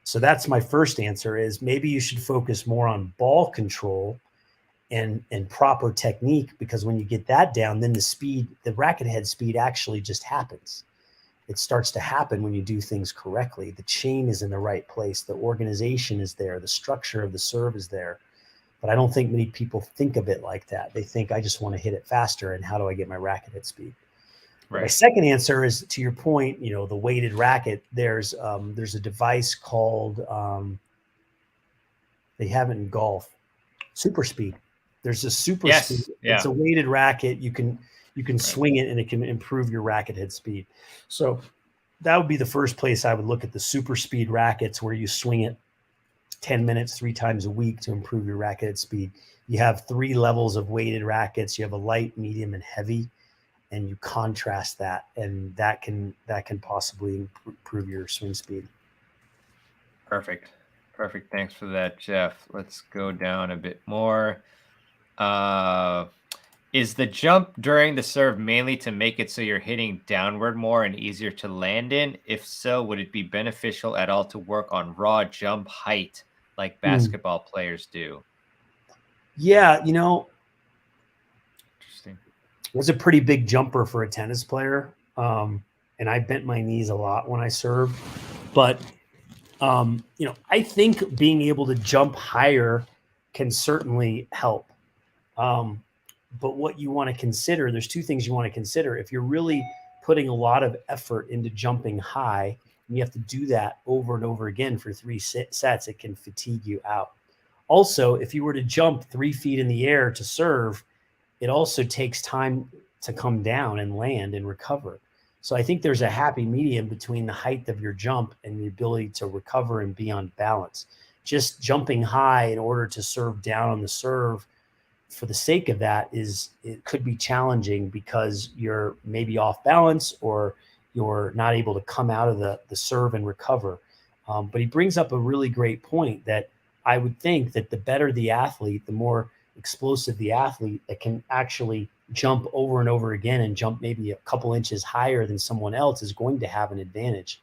So that's my first answer, is maybe you should focus more on ball control and proper technique, because when you get that down, then the speed, the racket head speed actually just happens. It starts to happen when you do things correctly. The chain is in the right place. The organization is there. The structure of the serve is there. But I don't think many people think of it like that. They think, I just want to hit it faster, and how do I get my racket head speed? Right. My second answer is, to your point, the weighted racket. There's a device called, they have it in golf, Super Speed. There's a Super Speed. Yeah. It's a weighted racket. You can swing it and it can improve your racket head speed. So that would be the first place I would look at, the Super Speed rackets, where you swing it 10 minutes 3 times a week to improve your racket head speed. You have 3 levels of weighted rackets. You have a light, medium, and heavy, and you contrast that, and that can possibly improve your swing speed. Perfect. Thanks for that, Jeff. Let's go down a bit more. Is the jump during the serve mainly to make it so you're hitting downward more and easier to land in? If so, would it be beneficial at all to work on raw jump height like basketball players do? Yeah, Interesting. I was a pretty big jumper for a tennis player, and I bent my knees a lot when I served. But I think being able to jump higher can certainly help. But what you want to consider, there's 2 things you want to consider. If you're really putting a lot of effort into jumping high, and you have to do that over and over again for 3 sets, it can fatigue you out. Also, if you were to jump 3 feet in the air to serve, it also takes time to come down and land and recover. So I think there's a happy medium between the height of your jump and the ability to recover and be on balance. Just jumping high in order to serve down on the serve for the sake of that it could be challenging, because you're maybe off balance or you're not able to come out of the serve and recover. But he brings up a really great point, that I would think that the better the athlete, the more explosive the athlete that can actually jump over and over again and jump maybe a couple inches higher than someone else, is going to have an advantage.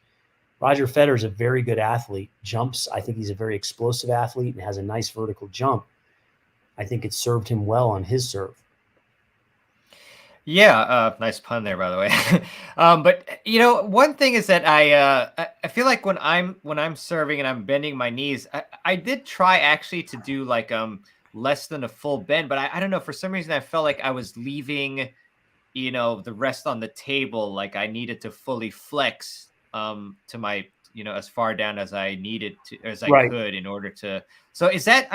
Roger Federer is a very good athlete, jumps. I think he's a very explosive athlete and has a nice vertical jump. I think it served him well on his serve. Yeah, nice pun there, by the way. But one thing is that I feel like when I'm serving and I'm bending my knees, I did try actually to do like less than a full bend, but I don't know, for some reason I felt like I was leaving the rest on the table. Like I needed to fully flex to my as far down as I needed to, as I could, in order to. So is that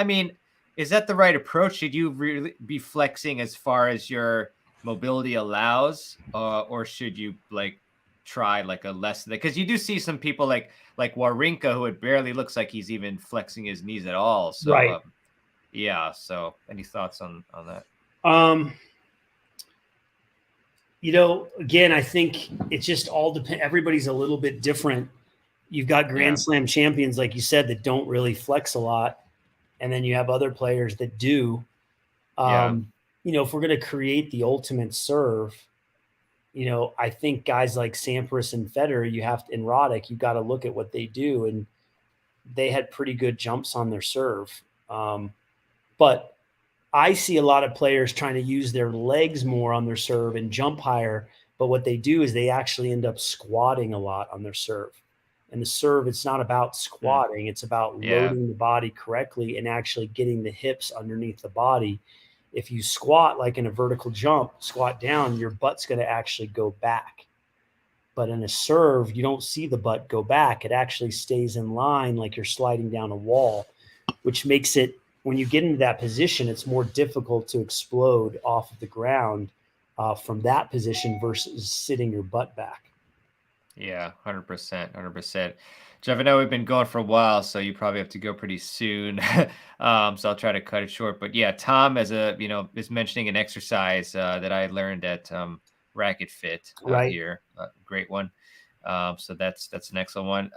the right approach? Should you really be flexing as far as your mobility allows, or should you like try like a less than that? Because you do see some people like Wawrinka, who it barely looks like he's even flexing his knees at all. So yeah. So any thoughts on that? Again, I think it just all depends. Everybody's a little bit different. You've got Grand Slam champions, like you said, that don't really flex a lot. And then you have other players that do. If we're going to create the ultimate serve, I think guys like Sampras and Federer, and Roddick, you've got to look at what they do. And they had pretty good jumps on their serve. But I see a lot of players trying to use their legs more on their serve and jump higher. But what they do is they actually end up squatting a lot on their serve. And the serve, it's not about squatting. It's about loading the body correctly and actually getting the hips underneath the body. If you squat like in a vertical jump, squat down, your butt's going to actually go back. But in a serve, you don't see the butt go back. It actually stays in line like you're sliding down a wall, which makes it, when you get into that position, it's more difficult to explode off of the ground from that position versus sitting your butt back. Yeah, 100%, 100%. Jeff, I know we've been going for a while, so you probably have to go pretty soon. So I'll try to cut it short. But yeah, Tom, as is mentioning an exercise that I learned at Racket Fit Right. here. Great one. So that's an excellent one.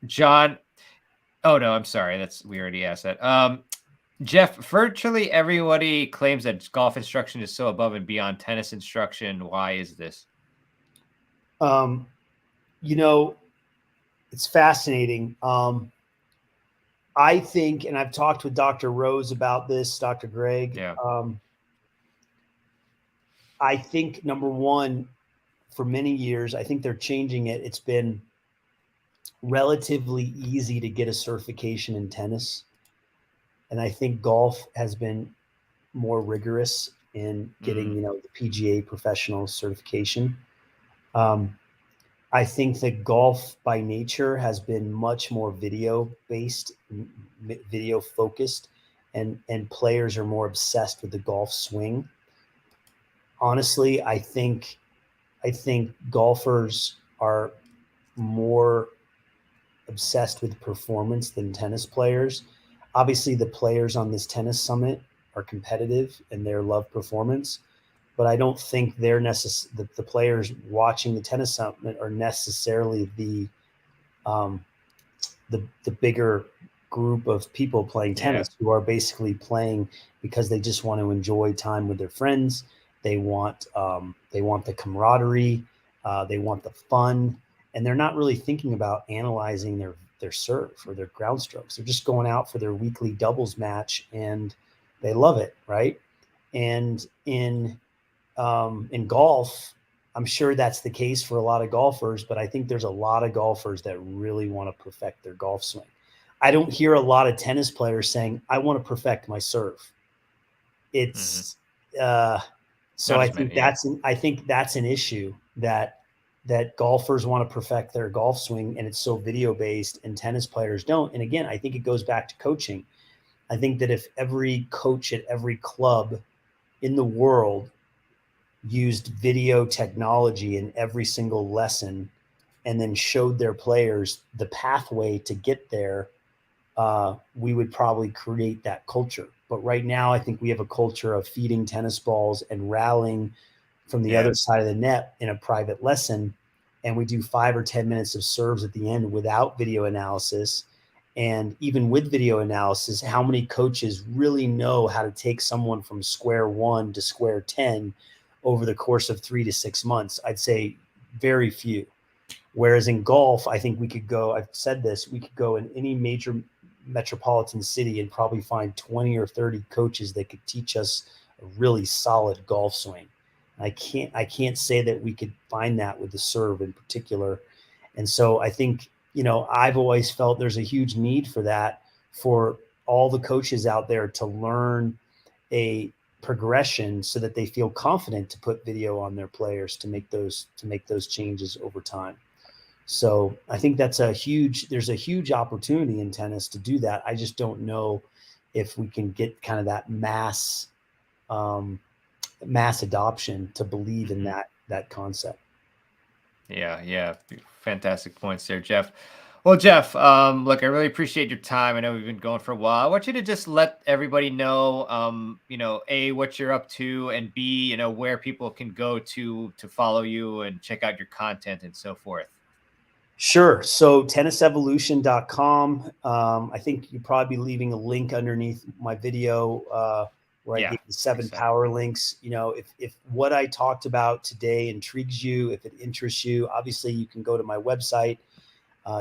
John, oh no, I'm sorry. We already asked that. Jeff, virtually everybody claims that golf instruction is so above and beyond tennis instruction. Why is this? It's fascinating. I think, and I've talked with Dr. Rose about this, Dr. Greg. Yeah. I think, number one, for many years, I think they're changing it. It's been relatively easy to get a certification in tennis. And I think golf has been more rigorous in getting, the PGA professional certification. I think that golf by nature has been much more video based, video focused, and players are more obsessed with the golf swing. Honestly, I think golfers are more obsessed with performance than tennis players. Obviously, the players on this tennis summit are competitive and they love performance, but I don't think they're the players watching the tennis summit are necessarily the bigger group of people playing tennis who are basically playing because they just want to enjoy time with their friends. They want the camaraderie, they want the fun, and they're not really thinking about analyzing their serve or their ground strokes. They're just going out for their weekly doubles match and they love it, right? And in golf, I'm sure that's the case for a lot of golfers, but I think there's a lot of golfers that really want to perfect their golf swing. I don't hear a lot of tennis players saying, I want to perfect my serve. It's so I think that's an issue that golfers want to perfect their golf swing, and it's so video based, and tennis players don't. And again, I think it goes back to coaching. I think that if every coach at every club in the world used video technology in every single lesson and then showed their players the pathway to get there, we would probably create that culture. But right now, I think we have a culture of feeding tennis balls and rallying from the other side of the net in a private lesson. And we do 5 or 10 minutes of serves at the end without video analysis. And even with video analysis, how many coaches really know how to take someone from square one to square 10 over the course of 3 to 6 months? I'd say very few. Whereas in golf, I think we could go in any major metropolitan city and probably find 20 or 30 coaches that could teach us a really solid golf swing. I can't say that we could find that with the serve in particular. And so I think, I've always felt there's a huge need for that, for all the coaches out there to learn a progression so that they feel confident to put video on their players to make those changes over time. So I think there's a huge opportunity in tennis to do that. I just don't know if we can get kind of that mass adoption to believe in that concept. Yeah. Fantastic points there, Jeff. Well, Jeff, look, I really appreciate your time. I know we've been going for a while. I want you to just let everybody know, A, what you're up to, and B, where people can go to follow you and check out your content and so forth. Sure. So tennisevolution.com. I think you'll probably be leaving a link underneath my video where I gave the 7 power links. If what I talked about today intrigues you, if it interests you, obviously you can go to my website.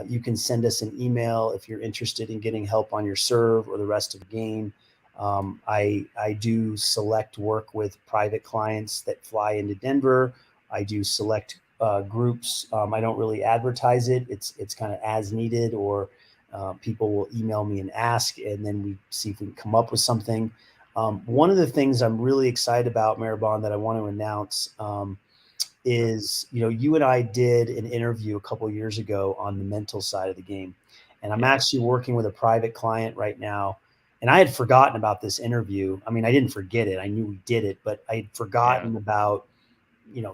You can send us an email if you're interested in getting help on your serve or the rest of the game. I do select work with private clients that fly into Denver. I do select groups. I don't really advertise it. It's kind of as needed, or people will email me and ask, and then we see if we can come up with something. One of the things I'm really excited about, Maribon, that I want to announce is, you and I did an interview a couple of years ago on the mental side of the game. And I'm actually working with a private client right now. And I had forgotten about this interview. I mean, I didn't forget it. I knew we did it, but I had forgotten about,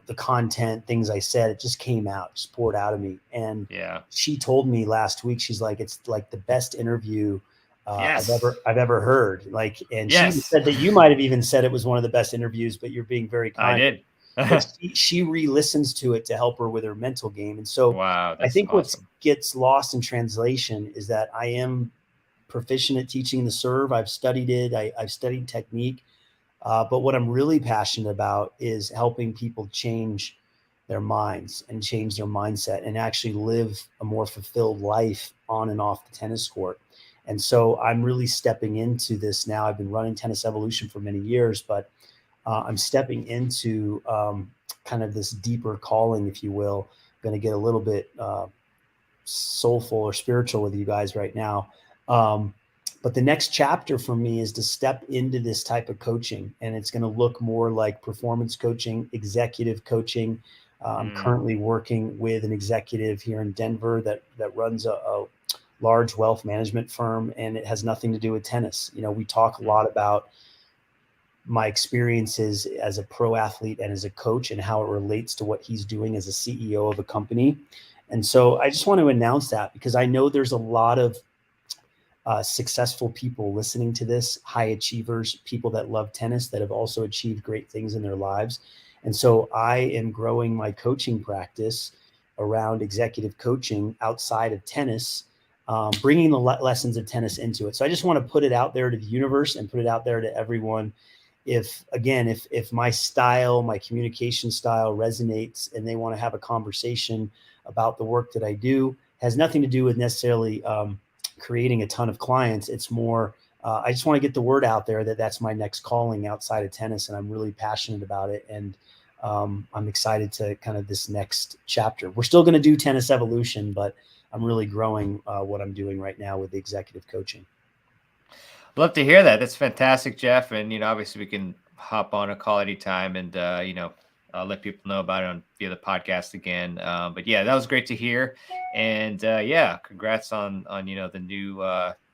the content, things I said. It just came out, just poured out of me. And she told me last week, she's like, it's like the best interview I've ever heard. Like, and she said that you might have even said it was one of the best interviews, but you're being very kind. I did. But she re-listens to it to help her with her mental game. And so wow, I think what gets lost in translation is that I am proficient at teaching the serve. I've studied it. I've studied technique. But what I'm really passionate about is helping people change their minds and change their mindset and actually live a more fulfilled life on and off the tennis court. And so I'm really stepping into this now. I've been running Tennis Evolution for many years, but I'm stepping into kind of this deeper calling, if you will. Going to get a little bit soulful or spiritual with you guys right now. But the next chapter for me is to step into this type of coaching, and it's going to look more like performance coaching, executive coaching. I'm currently working with an executive here in Denver that runs a large wealth management firm, and it has nothing to do with tennis. We talk a lot about my experiences as a pro athlete and as a coach and how it relates to what he's doing as a CEO of a company. And so I just want to announce that, because I know there's a lot of successful people listening to this, high achievers, people that love tennis, that have also achieved great things in their lives. And so I am growing my coaching practice around executive coaching outside of tennis, bringing the lessons of tennis into it. So I just want to put it out there to the universe and put it out there to everyone. If my style, my communication style resonates and they want to have a conversation about the work that I do, has nothing to do with necessarily creating a ton of clients. It's more, I just want to get the word out there that that's my next calling outside of tennis. And I'm really passionate about it. And I'm excited to kind of this next chapter. We're still going to do Tennis Evolution, but I'm really growing what I'm doing right now with the executive coaching. Love to hear that. That's fantastic, Jeff. And, obviously we can hop on a call anytime and, let people know about it via the podcast again. But yeah, that was great to hear. And congrats on the new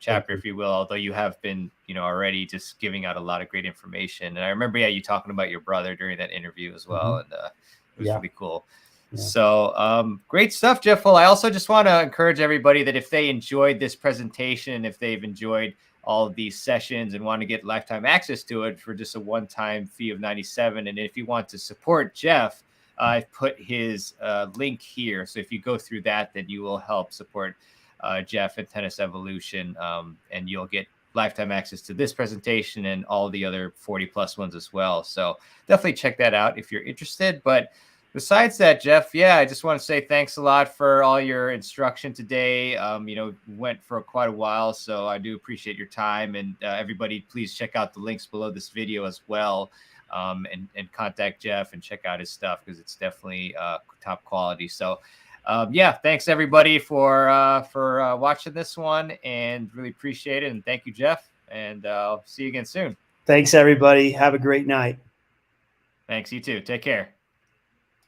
chapter, if you will, although you have been, already just giving out a lot of great information. And I remember, you talking about your brother during that interview as well. And it was really cool. Yeah. So great stuff, Jeff. Well, I also just want to encourage everybody that if they enjoyed this presentation, if they've enjoyed all of these sessions and want to get lifetime access to it for just a one-time fee of $97. And if you want to support Jeff, I've put his link here. So if you go through that, then you will help support Jeff and Tennis Evolution, and you'll get lifetime access to this presentation and all the other 40 plus ones as well. So definitely check that out if you're interested. But besides that, Jeff, I just want to say thanks a lot for all your instruction today. Went for quite a while, so I do appreciate your time. And everybody, please check out the links below this video as well, and contact Jeff and check out his stuff, because it's definitely top quality. So, thanks everybody for watching this one, and really appreciate it. And thank you, Jeff. And I'll see you again soon. Thanks, everybody. Have a great night. Thanks. You too. Take care.